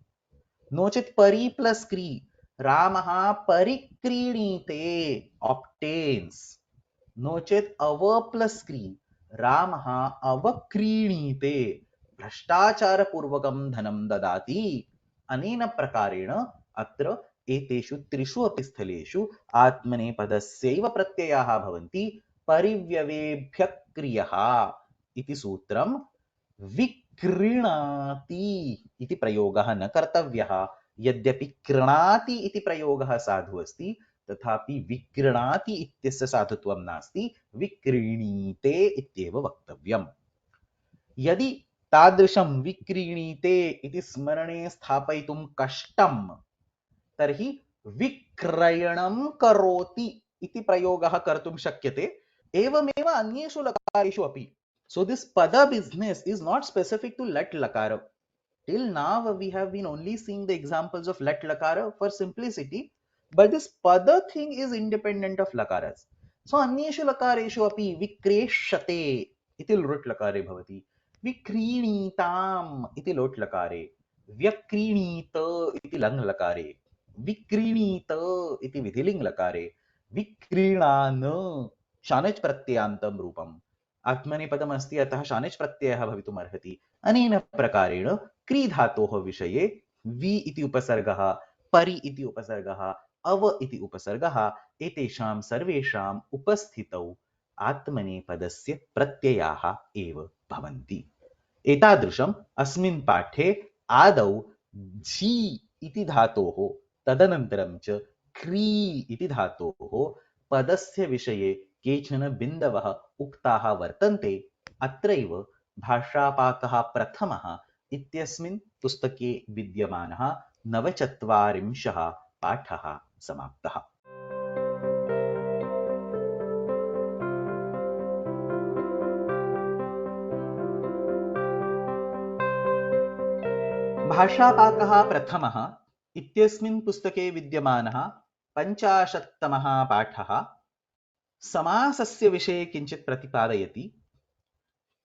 Nochet pari plus kri. Ramah parikrinite, obtains. नोचेत अव प्लस क्री. रामः अवक्रीणीते, भ्रष्टाचार पूर्वकं धनं ददाति. अनेन प्रकारेण अत्र एतेषु त्रिषु अपि स्थलेषु आत्मनेपदस्यैव प्रत्ययाः भवन्ति. परिव्यवेभ्यः क्रियः इति सूत्रं विक्रीणाति इति प्रयोगः न कर्तव्यः. यद्यपि क्रीणाति इति प्रयोगः साधु अस्ति, तथापि विक्रीणाति इत्यस्य साधुत्वं नास्ति. विक्रीणीते इत्येव वक्तव्यम्. यदि तादृशं विक्रीणीते इति स्मरणे स्थापयितुं कष्टं, तर्हि विक्रयणं करोति इति प्रयोगः कर्तुं शक्यते. एवमेव अन्येषु लकारेषु अपि. So this pada business is not specific to lat lakara. till now we have been only seeing the examples of let lakara for simplicity, but this pada thing is independent of lakaras. So अन्येषु लकारेषु अपि विक्रेष्यते इति लृट् लकारे भवति, विक्रीणीताम् इति लोट् लकारे, व्यक्रीणीत इति लङ् लकारे, विक्रीणीत इति विधिलिङ् लकारे, विक्रीणान शानच् प्रत्ययान्तं रूपम् आत्मनेपदम् अस्ति, अतः शानच् प्रत्ययः भवितुम् अर्हति। अनेन प्रकारेण क्री धातोः विषये वि इति उपसर्गः, परि इति उपसर्गः, अव इति उपसर्गः एतेषां सर्वेषाम् उपस्थितौ आत्मनेपदस्य प्रत्ययाः एव भवन्ति। एतादृशम् अस्मिन् पाठे आदौ झी इति धातोः तदनन्तरं च क्री इति धातोः पदस्य विषये केचन बिन्दवः उक्ताः वर्तन्ते। अत्रैव भाषापाकः प्रथमः इत्यस्मिन् पुस्तके विद्यमानः 49 पाठः समाप्तः। भाषापाकः प्रथमः इत्यस्मिन् पुस्तके विद्यमानः 50तमः पाठः समासस्य विषये किञ्चित् प्रतिपादयति।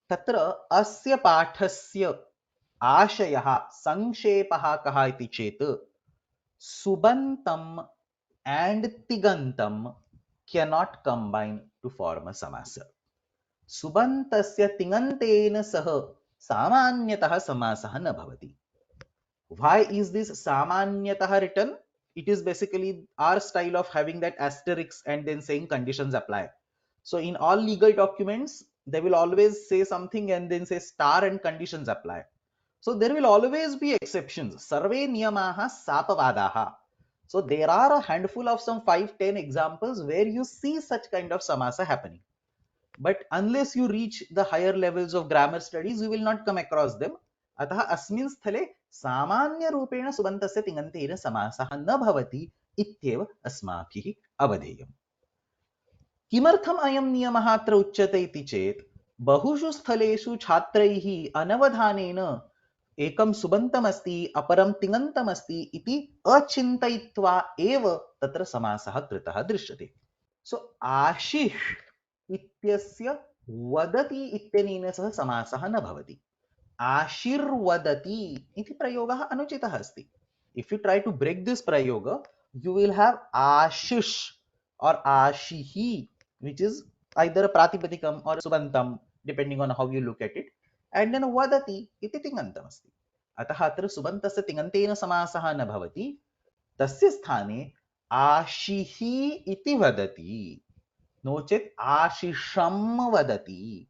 तत्र अस्य पाठस्य आशयः संक्षेपः कः इति चेत् सुबन्तम् and तिङन्तं cannot combine to form a samasa. सुबन्तस्य तिङन्तेन सह सामान्यतः समासः न भवति. Why is this samanyatah written? It is basically our style of having that asterisk and then saying conditions apply. So in all legal documents, they will always say something and then say star and conditions apply. So there will always be exceptions. Sarve niyamaha sapavadaha. So there are a handful of some 5-10 examples where you see such kind of samasa happening. But unless you reach the higher levels of grammar studies, you will not come across them. अतः अस्मिन् स्थले सामान्य रूपेण सुबन्तस्य तिङन्तेन समासः न भवति इत्येव अस्माभिः अवधेयम्। किमर्थम् अयं नियमः अत्र उच्यते इति चेत् बहुषु स्थलेषु छात्रैः अनवधानेन एकं सुबन्तमस्ति अपरं तिङन्तमस्ति इति अचिन्तयित्वा एव तत्र समासः कृतः दृश्यते। सो आशिष इत्यस्य वदति इत्यनेन सह समासः न भवति। आशीर्वदति इति प्रयोगः अनुचितः अस्ति। If you try to break this prayoga, you will have ashish or ashihi, which is either a pratipadikam or a subantam, depending on how you look at it. And then vadati iti tingantam asti. अतः अत्र सुबन्तस्य तिङन्तेन समासः न भवति, तस्य स्थाने आशिहि इति वदति, no चेत् आशिषं वदति,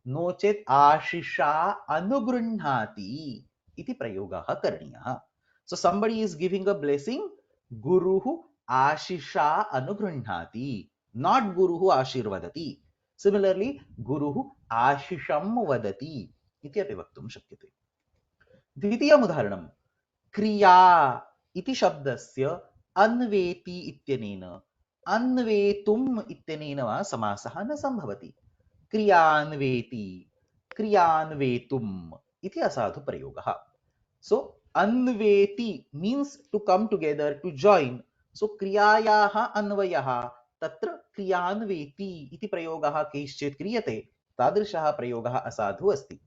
नो चेत् आशिषा अनुगृह्णाति इति प्रयोगः करणीयः. So somebody is giving a blessing, guruhu ashisha anugruhnati, not guruhu ashirvadati. Similarly, guruhu ashisham vadati इति अपि वक्तुं शक्यते. द्वितीयम् उदाहरणं क्रिया इति शब्दस्य अन्वेति इत्यनेन अन्वेतुम् इत्यनेन वा समासः न सम्भवति. क्रियान्वेति क्रियान्वेतुम् इति असाधु प्रयोगः. So अन्वेति means to come together, to join. So क्रियायाः अन्वयः तत्र क्रियान्वेति इति प्रयोगः कैश्चित् क्रियते, तादृशः प्रयोगः असाधु अस्ति.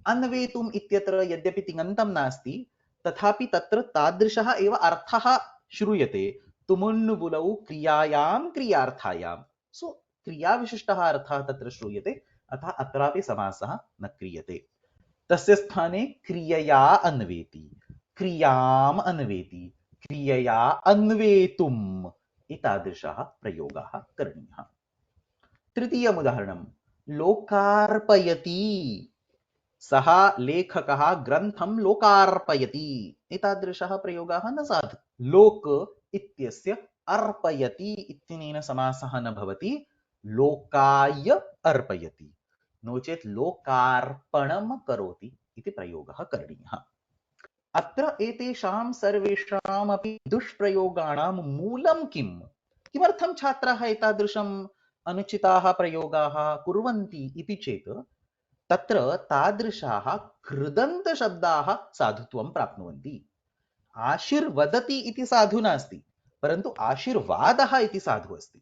अन्वेतुम् इत्यत्र यद्यपि तिङन्तं नास्ति, तथापि तत्र तादृशः एव अर्थः श्रूयते. तुमुन्नुबुलौ क्रियायां क्रियार्थायां. सो क्रियाविशिष्टः अर्थः तत्र श्रूयते, अतः अत्रापि समासः न क्रियते. तस्य स्थाने क्रियया अन्वेति, क्रियाम् अन्वेति, क्रियया अन्वेतुम् एतादृशः प्रयोगः करणीयः. तृतीयम् उदाहरणं लोकार्पयति. सः लेखकः ग्रन्थं लोकार्पयति एतादृशः प्रयोगः न साधु. लोक इत्यस्य अर्पयति इत्यनेन समासः न भवति, लोकाय अर्पयति, नो चेत् लोकार्पणं करोति इति प्रयोगः करणीयः. अत्र एतेषां सर्वेषामपि दुष्प्रयोगाणां मूलं किम्? किमर्थं छात्राः एतादृशम् अनुचिताः प्रयोगाः कुर्वन्ति इति चेत् तत्र तादृशाः कृदन्तशब्दाः साधुत्वं प्राप्नुवन्ति। आशीर्वदति इति साधु नास्ति, परन्तु आशीर्वादः इति साधु अस्ति।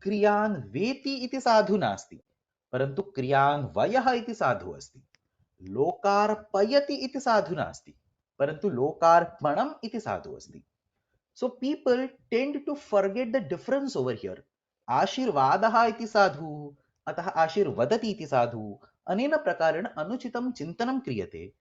क्रियान्वेति इति साधु नास्ति, परन्तु क्रियान्वयः इति साधु अस्ति। लोकार्पयति इति साधु नास्ति, परन्तु लोकार्पणम् इति साधु अस्ति। So people tend to forget the difference over here. आशीर्वादः इति साधु, अतः आशीर्वदति इति साधु। अनेन प्रकारेण अनुचितं चिन्तनं क्रियते।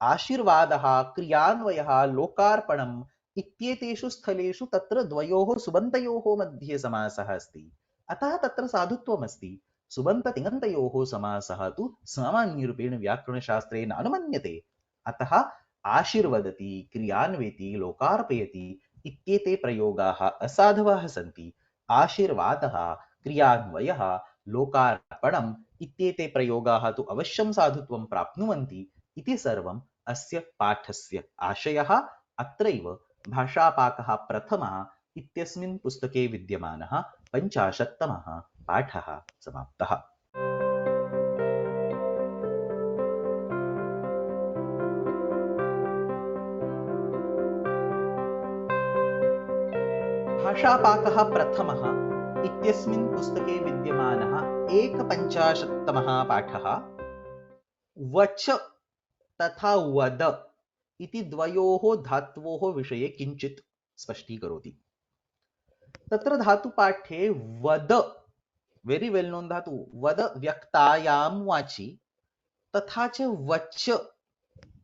आशीर्वादः, क्रियान्वयः, लोकार्पणम् इत्येतेषु स्थलेषु तत्र द्वयोः सुबन्तयोः मध्ये समासः अस्ति, अतः तत्र साधुत्वम् अस्ति। सुबन्ततिङन्तयोः समासः तु सामान्यरूपेण व्याकरणशास्त्रेण अनुमन्यते, अतः आशीर्वदति, क्रियान्वेति, लोकार्पयति इत्येते प्रयोगाः असाधवः सन्ति। आशीर्वादः, क्रियान्वयः, लोकार्पणम् इत्येते प्रयोगाः तु अवश्यं साधुत्वं प्राप्नुवन्ति इति सर्वम् अस्य पाठस्य आशयः। अत्रैव भाषापाकः प्रथमः इत्यस्मिन् पुस्तके विद्यमानः 50तमः पाठः समाप्तः। भाषापाकः प्रथमः इत्यस्मिन् पुस्तके विद्यमानः 51तमः पाठः वच तथा वद इति द्वयोः धात्वोः विषये किञ्चित् स्पष्टीकरोति। तत्र धातुपाठे वद, वेरी वेल नोन धातु, वद व्यक्तायां वाचि, तथा च वच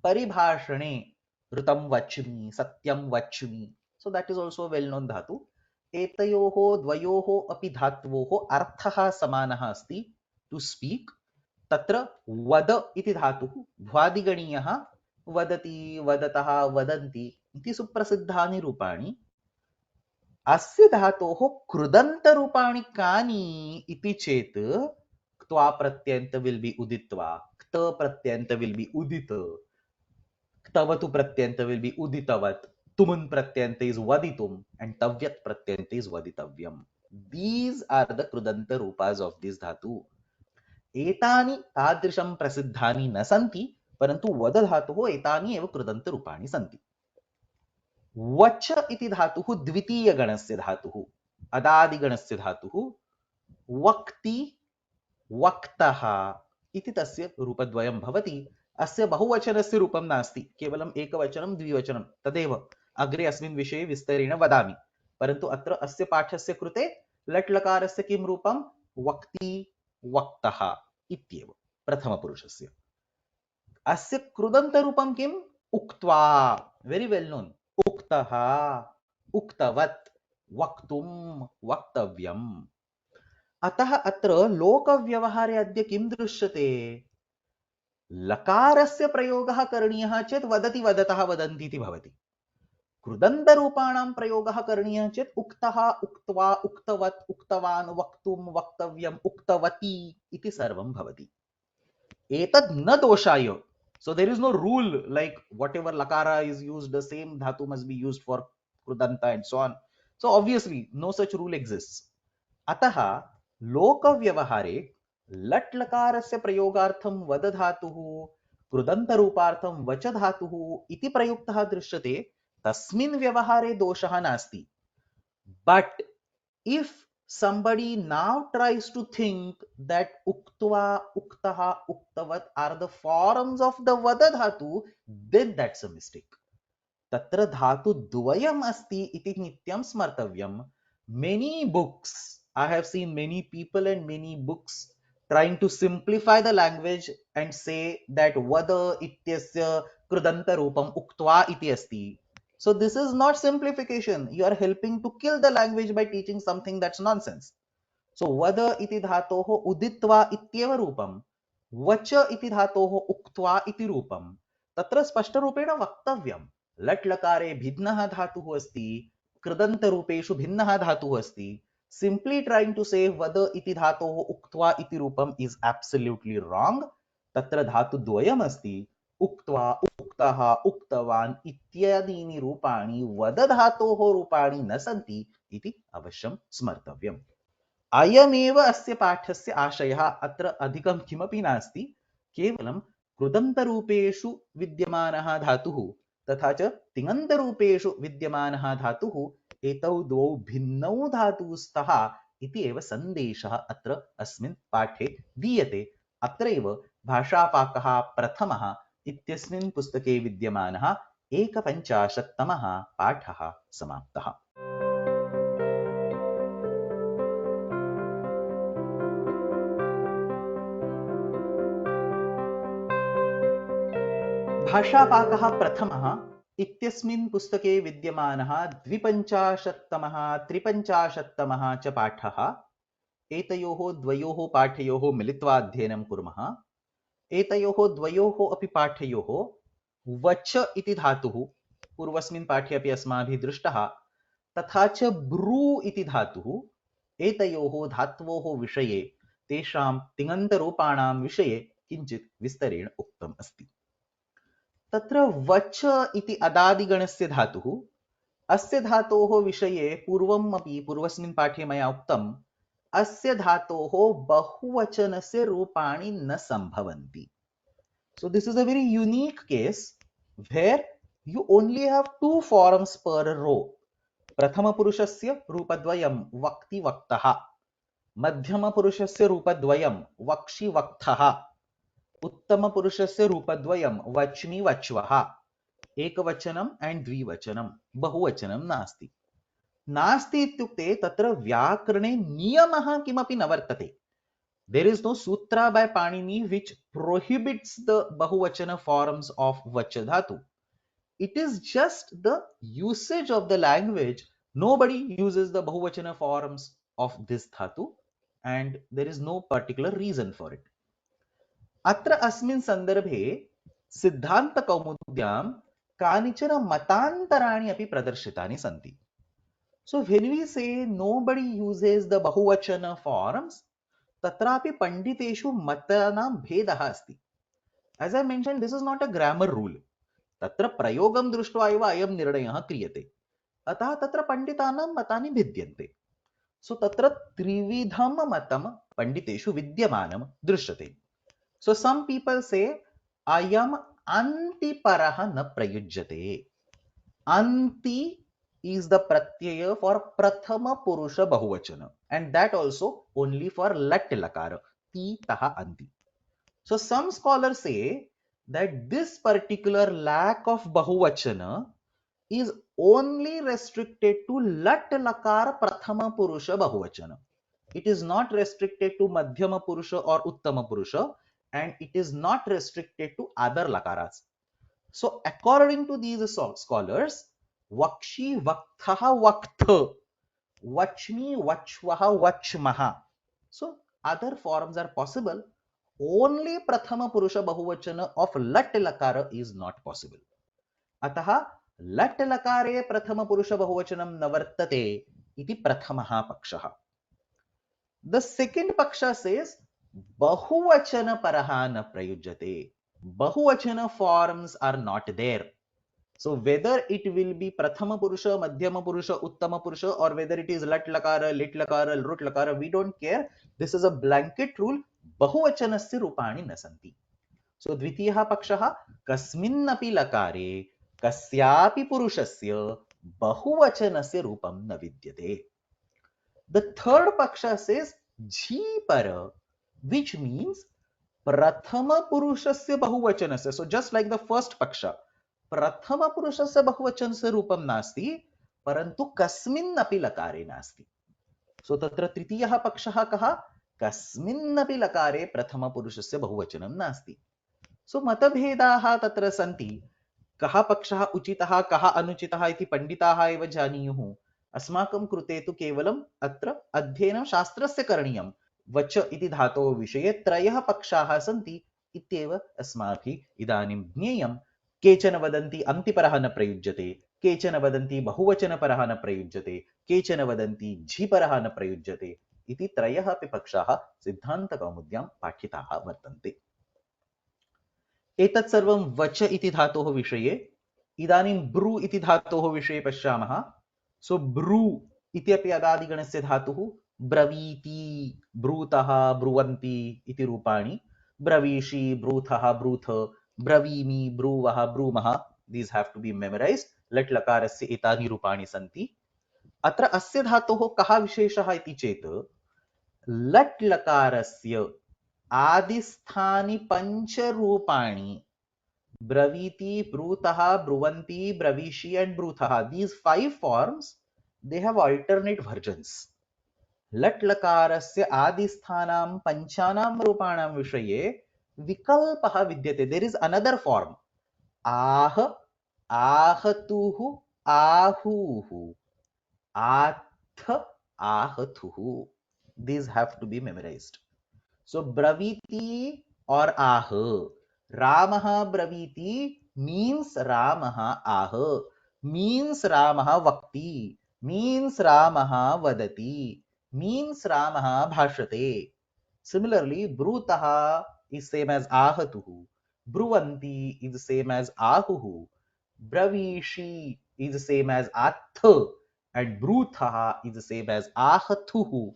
परिभाषणे ऋतं वच्मि, सत्यं वच्मि, so that is also well known धातु। एतयोः द्वयोः अपि धात्वोः अर्थः समानः अस्ति, टू स्पीक। तत्र वद इति धातुः भ्वादिगणीयः, वदति, वदतः, वदन्ति इति सुप्रसिद्धानि रूपाणि। अस्य धातोः कृदन्तरूपाणि कानि इति चेत् क्त्वा प्रत्ययन्त विल बी उदित्वा, क्त प्रत्ययन्त विल बी उदित, क्तवतु प्रत्ययन्त विल बी उदितवत्, तुमुन् प्रत्ययन्त is वदितुम्, and तव्यत् प्रत्ययन्त is वदितव्यम्. These are the कृदन्त रूपास of this धातु. एतानि तादृशं प्रसिद्धानि न सन्ति, परन्तु वद धातुः एतानि एव कृदन्त रूपाणि सन्ति। वच इति धातुः द्वितीयगणस्य धातुः, अदादिगणस्य धातुः। वक्ति, वक्तः इति तस्य रूपद्वयं भवति। अस्य बहुवचनस्य रूपं नास्ति, केवलम् एकवचनं, द्विवचनं, तदेव अग्रे अस्मिन् विषये विस्तरेण वदामि। परन्तु अत्र अस्य पाठस्य कृते लट् लकारस्य किं रूपं? वक्ति, वक्तः इत्येव प्रथमपुरुषस्य। अस्य कृदन्तरूपं किम्? उक्त्वा, वेरी वेल नोन, उक्तः, उक्तवत्, वक्तुं, वक्तव्यम्। अतः अत्र लोकव्यवहारे अद्य किं दृश्यते? लकारस्य प्रयोगः करणीयः चेत् वदति, वदतः, वदन्ति इति भवति। कृदन्तरूपाणां प्रयोगः करणीयः चेत् उक्तः, उक्त्वा, उक्तवत्, उक्तवान्, वक्तुं, वक्तव्यम्, उक्तवती इति सर्वं भवति। एतद् न दोषाय. So there is no rule like whatever lakara is used, the same dhatu must be used for krudanta and so on. So obviously no such rule exists. अतः लोकव्यवहारे लट् लकारस्य प्रयोगार्थं वद धातुः, कृदन्तरूपार्थं वच धातुः इति प्रयुक्तः दृश्यते, तस्मिन् व्यवहारे दोषः नास्ति. But if somebody now tries to think that uktva, uktaha, uktavat are the forms of the vada dhatu, then that's a mistake. Tatra dhatu dvayam asti iti nityam smartavyam. Many books, I have seen many people and many books trying to simplify the language and say that vada ityasya krudanta rupam uktva iti asti. So this is not simplification. You are helping to kill the language by teaching something that's nonsense. So vada iti dhatoho uditva ityeva rupam, vacha iti dhatoho uktva iti rupam. Tatra spashtarupena vaktavyam. लट् लकारे भिन्नः धातुः अस्ति, कृदन्त रूपेषु भिन्नः धातुः अस्ति. Simply trying to say वद इति धातोः उक्त्वा इति रूपम is absolutely wrong. तत्र धातु द्वयम् अस्ति, उक्त्वा, उक्तः, उक्तवान् इत्यादीनि रूपाणि वद धातोः रूपाणि न सन्ति इति अवश्यं स्मर्तव्यम्। अयमेव अस्य पाठस्य आशयः। अत्र अधिकं किमपि नास्ति, केवलं कृदन्तरूपेषु विद्यमानः धातुः तथा च तिङन्तरूपेषु विद्यमानः धातुः एतौ द्वौ भिन्नौ धातुस्तः इति एव सन्देशः अत्र अस्मिन् पाठे दीयते। अत्रैव भाषापाकः प्रथमः इत्यस्मिन् पुस्तके विद्यमानः 51तमः पाठः समाप्तः। भाषापाकः प्रथमः इत्यस्मिन् पुस्तके विद्यमानः 52तमः 53तमः च पाठः। एतयोः द्वयोः पाठयोः मिलित्वा अध्ययनं कुर्मः। एतयोः द्वयोः अपि पाठयोः वच इति धातुः पूर्वस्मिन् पाठे अपि अस्माभिः दृष्टः, तथा च ब्रू इति धातुः, एतयोः धात्वोः विषये तेषां तिङन्तरूपाणां विषये किञ्चित् विस्तरेण उक्तम् अस्ति। तत्र वच इति अदादिगणस्य धातुः, अस्य धातोः विषये पूर्वस्मिन् पाठे मया उक्तम्, अस्य धातोः बहुवचनस्य रूपाणि न सम्भवन्ति. So this is a very unique case where you only have two forms per row. प्रथमपुरुषस्य रूपद्वयं वक्ति वक्तः, मध्यमपुरुषस्य रूपद्वयं वक्षि वक्थः, उत्तमपुरुषस्य रूपद्वयं वच्मि वच्वः। एकवचनम् एंड द्विवचनं, बहुवचनं नास्ति। नास्ति इत्युक्ते तत्र व्याकरणे नियमः किमपि न वर्तते। There is no sutra by Panini which prohibits the bahuvachana forms of vacha dhatu. It is just the usage of the language. Nobody uses the bahuvachana forms of this dhatu and there is no particular reason for it. अत्र अस्मिन् सन्दर्भे सिद्धान्तकौमुद्यां कानिचन मतान्तराणि अपि प्रदर्शितानि सन्ति. So when we say nobody uses the bahuvachana forms, तत्रापि पंडितेषु मतानां भेदः अस्ति. As I mentioned, this is not a grammar rule. तत्र प्रयोगं दृष्ट्वा एव अयं निर्णयः क्रियते. अतः तत्र पंडितानां मतानि भिद्यन्ते. सो तत्र त्रिविधं मतं पंडितेषु विद्यमानं दृश्यते. So some people say ayam antiparaha na prayujyate. Anti is the pratyaya for prathama purusha bahuvachana, and that also only for lat lakara ti taha anti. So some scholars say that this particular lack of bahuvachana is only restricted to lat lakara prathama purusha bahuvachana. It is not restricted to madhyama purusha or uttama purusha, and it is not restricted to other lakaras. So according to these scholars, vakshi vakthaha vaktha, vachmi vachvaha vachmaha. So other forms are possible. Only prathama purusha bahuvachana of lat lakara is not possible. Atah lat lakare prathama purusha bahuvachanam na vartate iti prathamaha pakshaha. The second paksha says bahuvachana paraha na prayujyate. Bahuvachana forms are not there. So whether it will be prathama purusha, madhyama purusha, uttama purusha, or whether it is lat lakara, lit lakara, rut lakara, we don't care. This is a blanket rule. Bahuvachanasya rupani na santi. So dvitiyaha pakshaha kasminnapi lakare kasyapi purushasya bahuvachanasya rupam na vidyate. The third paksha says jhipara, which means prathama purushasya bahuvachanasya. So just like the first paksha, prathama purushasya bahuvachanasya rupam nasti, parantu kasminnapi lakare nasti. So tatra tritiyah pakshaha kaha kasminnapi lakare prathama purushasya bahuvachanam nasti. So matabhedaah tatra santi. कः पक्षः उचितः कः अनुचितः इति पंडिताः एव जानीयुः. अस्माकं कृते तु केवलम् अत्र अध्ययनं शास्त्रस्य करणीयं. वच इति धातोः विषये त्रयः पक्षाः सन्ति इत्येव अस्माभिः इदानीं ज्ञेयं. केचन वदन्ति अन्तिपरः न प्रयुज्यते, केचन वदन्ति बहुवचनपरः न प्रयुज्यते, केचन वदन्ति झिपरः न प्रयुज्यते इति त्रयः अपि पक्षाः सिद्धान्तकौमुद्यां पाठिताः वर्तन्ते. एतत् सर्वं वच इति धातोः विषये. इदानीं ब्रू इति धातोः विषये पश्यामः. सो ब्रू इत्यपि अदादिगणस्य धातुः. ब्रवीति, ब्रूतः, ब्रुवन्ति इति रूपाणि. ब्रवीषि, ब्रूथः, ब्रूथ, ब्रवीमि, ब्रूवः, ब्रूमः, these have to be memorized. लट् लकारस्य एतानि रूपाणि सन्ति. अत्र अस्य धातोः कः विशेषः इति चेत् लट् लकारस्य आदिस्थानि पञ्चरूपाणि ब्रवीति, ब्रूतः, ब्रुवन्ति, ब्रवीषि and ब्रूथः, these 5 forms, they have alternate versions. लट् लकारस्य आदिस्थानां पञ्चानां रूपाणां विषये विकल्पः विद्यते. There is another form. आह, आहतुः, आहूः, आथ, आहतुः. These have to be memorized. So ब्रवीति और आह. रामः ब्रवीति means रामः आह, means रामः वक्ति, means रामः वदति, means रामः भाषते. Similarly, brutaha is same as ahatuhu, bruvanti is same as ahuhu, bravishi is same as atha, and bruthaha is same as ahatuhu.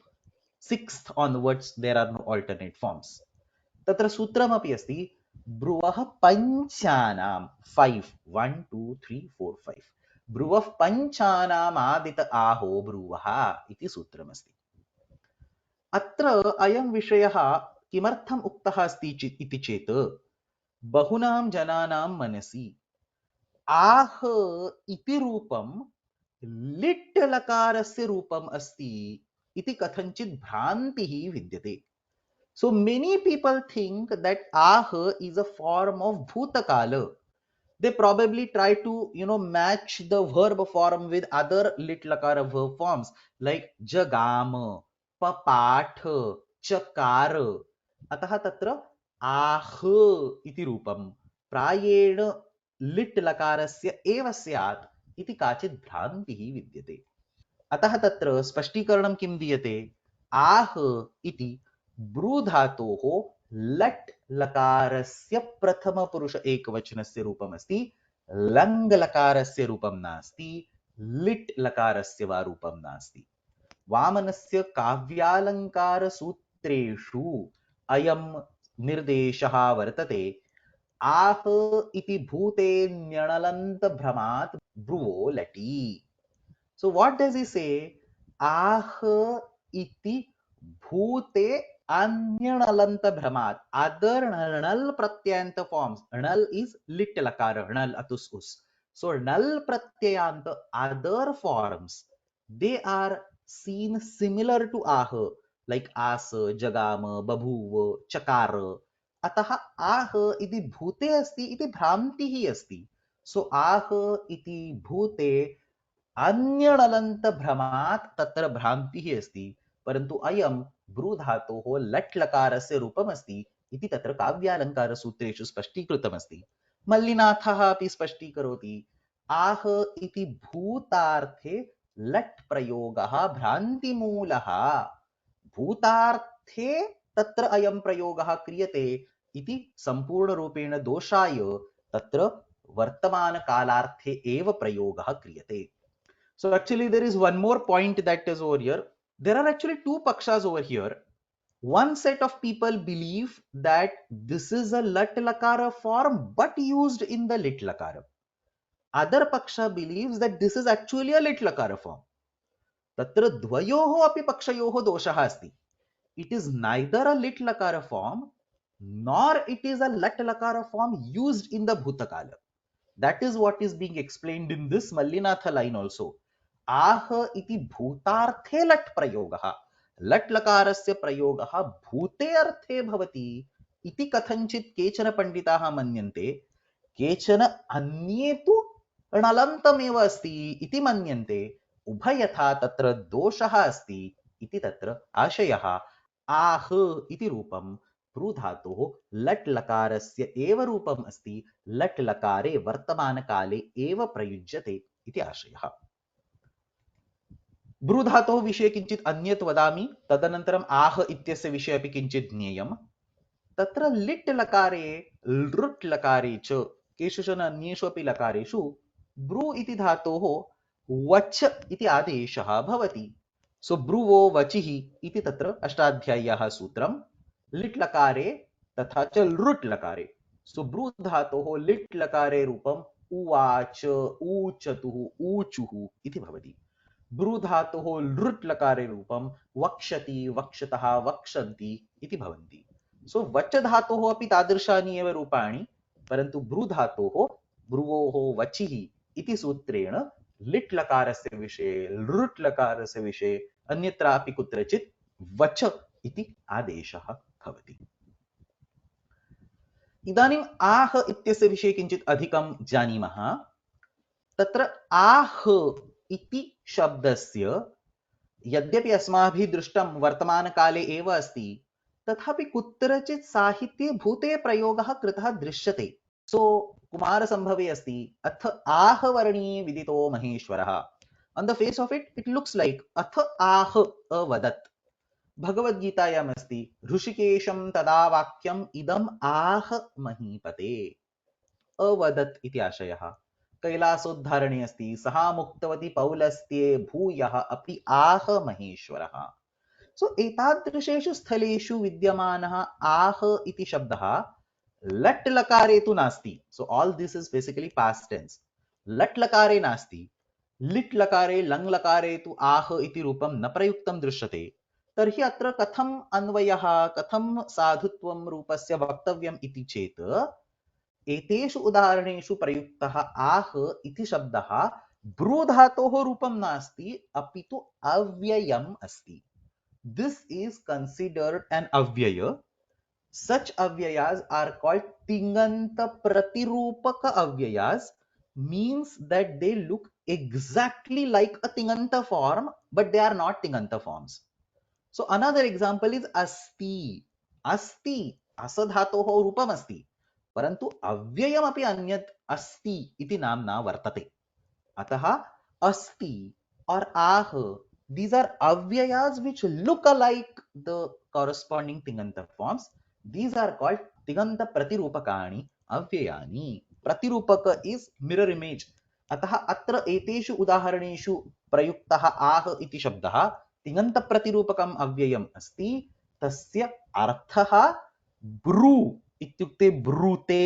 Sixth onwards, there are no alternate forms. Tatra sutramapi asti, ब्रुवः पञ्चानां 5, 1 2 3 4 5, ब्रुवः पञ्चानाम् Aadit आहो ब्रुवः इति सूत्रमस्ति. अत्र अयं विषयः किमर्थम् उक्तः अस्ति इति चेत् बहुनां जनानां मनसि आह इति रूपं लिट् लकारस्य रूपम् अस्ति इति कथञ्चित् भ्रान्तिः विद्यते. So many people think that ah is a form of bhutakala. They probably try to match the verb form with other lit lakara verb forms like jagam, papath, chakar. अतः तत्र आह इति रूपं प्रायेण लिट् लकारस्य एव स्यात् इति काचित् भ्रान्तिः विद्यते. अतः तत्र स्पष्टीकरणं किं दीयते? आह इति ब्रू धातोः लट् लकारस्य प्रथमपुरुष एकवचनस्य रूपमस्ति. लङ् लकारस्य रूपं नास्ति, लिट् लकारस्य वा रूपं नास्ति. वामनस्य काव्यालङ्कारसूत्रेषु अयं निर्देशः वर्तते. आह इति भूते ण्यणलन्त भ्रमात् ब्रुवो लटि. So what does he say? आह इति भूते अन्यणलन्त भ्रमात्. Other nal pratyanta forms. Nal is lit lakara, nal atus us. So nal pratyanta, other forms, they are seen similar to ah, like as, jagam, babhuv, chakar. अतः आह इति भूते अस्ति इति भ्रान्तिः अस्ति. So आह इति भूते अन्यणलन्त भ्रमात् तत्र भ्रान्तिः अस्ति. परन्तु अयं ब्रू धातोः लट् लकारस्य रूपमस्ति इति तत्र काव्यालङ्कारसूत्रेषु स्पष्टीकृतमस्ति. मल्लिनाथः अपि स्पष्टीकरोति. आह इति भूतार्थे लट् प्रयोगः भ्रान्तिमूलः. भूतार्थे तत्र अयं प्रयोगः क्रियते इति सम्पूर्णरूपेण दोषाय तत्र वर्तमानकालार्थे एव प्रयोगः क्रियते. So actually there is one more point that is over here. There are actually two pakshas over here. One set of people believe that this is a lat lakara form but used in the lit lakara. Other paksha believes that this is actually a lit lakara form. Tatra dvayoho api pakshayoho doshah asti. It is neither a lit lakara form nor it is a lat lakara form used in the bhutakala. That is what is being explained in this Mallinatha line also. आह इति भूतार्थे लट् प्रयोगः. लट् लकारस्य प्रयोगः भूते अर्थे भवति इति कथञ्चित् केचन पण्डिताः मन्यन्ते. केचन अन्ये तु णलन्तमेव अस्ति इति मन्यन्ते. उभयथा तत्र दोषः अस्ति इति तत्र आशयः. आह इति रूपं ब्रू धातोः लट् लकारस्य एव रूपम् अस्ति. लट् लकारे वर्तमानकाले एव प्रयुज्यते इति आशयः. ब्रू धातोः विषये किञ्चित् अन्यत् वदामि. तदनन्तरम् आह इत्यस्य विषये अपि किञ्चित् ज्ञेयम्. तत्र लिट् लकारे, लृट् लकारे च केषुचन अन्येषु अपि लकारेषु ब्रू इति धातोः वच् इति आदेशः भवति. सो ब्रुवो वचिः इति तत्र अष्टाध्याय्याः सूत्रं. लिट् लकारे तथा च लृट् लकारे। सो ब्रू धातोः लिट् लकारे रूपम् उवाच, ऊचतुः, ऊचुः इति भवति। ब्रू धातोः लृट् लकारे रूपं वक्षति, वक्षतः, वक्षन्ति इति भवन्ति। सो वच धातोः अपि तादृशानि एव रूपाणि, परन्तु ब्रू धातोः भ्रुवोः वचिः इति सूत्रेण लिट् लकारस्य विषये, लृट् लकारस्य विषये अन्यत्रापि कुत्रचित् वच इति आदेशः भवति। इदानीम् आह इत्यस्य विषये किञ्चित् अधिकं जानीमः। तत्र आह इति शब्दस्य यद्यपि अस्माभिः दृष्टं वर्तमानकाले एव अस्ति, तथापि कुत्रचित् साहित्ये भूते प्रयोगः कृतः दृश्यते। सो कुमारसम्भवे अस्ति, अथ आह वर्णीये विदितो महेश्वरः। On the face of it looks like अथ आह अवदत्। भगवद्गीतायाम् अस्ति, ऋषिकेशं तदा वाक्यम् इदम् आह महीपते, अवदत् इति आशयः। कैलासोद्धारणे अस्ति, सः मुक्तवती पौलस्त्ये भूयः अपि आह महेश्वरः। सो एतादृशेषु स्थलेषु विद्यमानः आह इति शब्दः लट् लकारे तु नास्ति। So all this is basically past tense. लट् लकारे नास्ति, लिट् लकारे लङ् लकारे तु आह इति रूपं न प्रयुक्तं दृश्यते। तर्हि अत्र कथम् अन्वयः, कथं साधुत्वं रूपस्य वक्तव्यम् इति चेत् एतेषु उदाहरणेषु प्रयुक्तः आह इति शब्दः ब्रू धातोः रूपं नास्ति, अपि तु अव्ययम् अस्ति। This is considered an avyaya. Such avyayas are called tinganta pratirupaka avyayas, means that they look exactly like a tinganta form, but they are not tinganta forms. So another example is asti. Asti asadhatoh रूपम् अस्ति, परन्तु अव्ययमपि अन्यत् अस्ति इति नाम्ना वर्तते। अतः asti or ah, these are avyayas which look alike the corresponding tinganta forms. These are called tinganta pratirupakani avyayani. Pratirupaka is mirror image. अतः अत्र एतेषु उदाहरणेषु प्रयुक्तः आह इति शब्दः तिङन्त प्रतिरूपकम् अव्ययम् अस्ति। तस्य अर्थः ब्रू इत्युक्ते ब्रूते,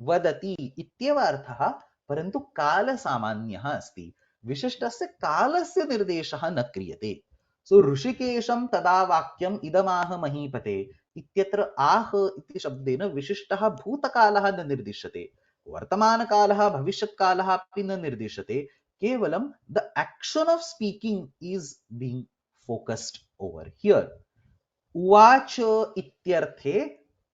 वदति इत्येव अर्थः, परन्तु कालसामान्यः अस्ति। विशिष्टस्य कालस्य निर्देशः न क्रियते। सो ऋषिकेशं तदा वाक्यम् इदमाह महीपते इत्यत्र आह इति शब्देन विशिष्टः भूतकालः न निर्दिश्यते, वर्तमानकालः भविष्यत्कालः अपि न निर्दिश्यते। केवलं the action of speaking is being focused over here. उवाच इत्यर्थे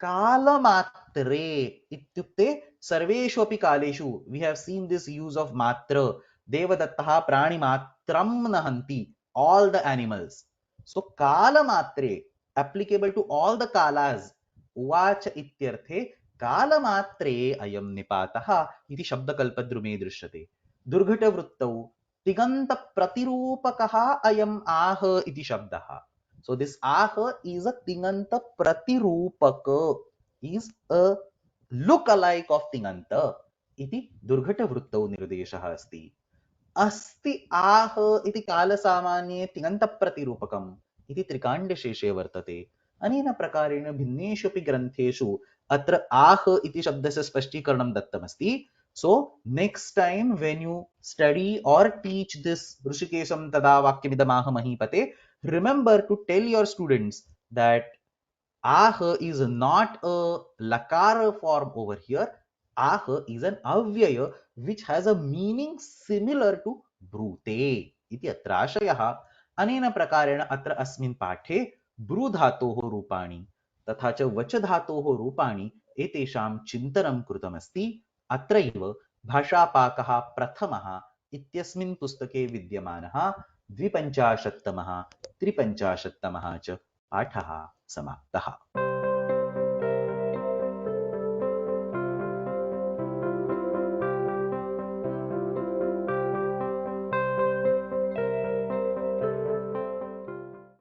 कालमात्रे इत्युक्ते सर्वेषु अपि कालेषु we have seen this use of मात्र। देवदत्तः प्राणिमात्रं नहन्ति, all the animals. So कालमात्रे applicable to all the kalas. उवाच इत्यर्थे कालमात्रे अयं निपातः इति शब्दकल्पद्रुमे दृश्यते। दुर्घटवृत्तौ तिङन्त प्रतिरूपकः अयम् आह इति शब्दः। So this ah is a tinganta pratirupaka, is a look-alike of tinganta. इति दुर्घटवृत्तौ निर्देशः अस्ति। अस्ति आह इति कालसामान्ये तिङन्तप्रतिरूपकम् इति त्रिकाण्डशेषे वर्तते। अनेन प्रकारेण भिन्नेषु अपि ग्रन्थेषु अत्र आह इति शब्दस्य स्पष्टीकरणं दत्तमस्ति। So next time when you study or teach this ऋषिकेशं तदा वाक्यमिदमाह महीपते, remember to tell your students that ah is not a lakara form over here. Ah is an avyaya which has a meaning similar to brute iti atra ashayah. अनेन प्रकारेण अत्र अस्मिन् पाठे Bru धातोः रूपाणि तथा च वच धातोः रूपाणि एतेषां चिन्तनं कृतमस्ति। अत्रैव भाषापाकः प्रथमः इत्यस्मिन् पुस्तके विद्यमानः 25तमः 53तमः च पाठः समाप्तः।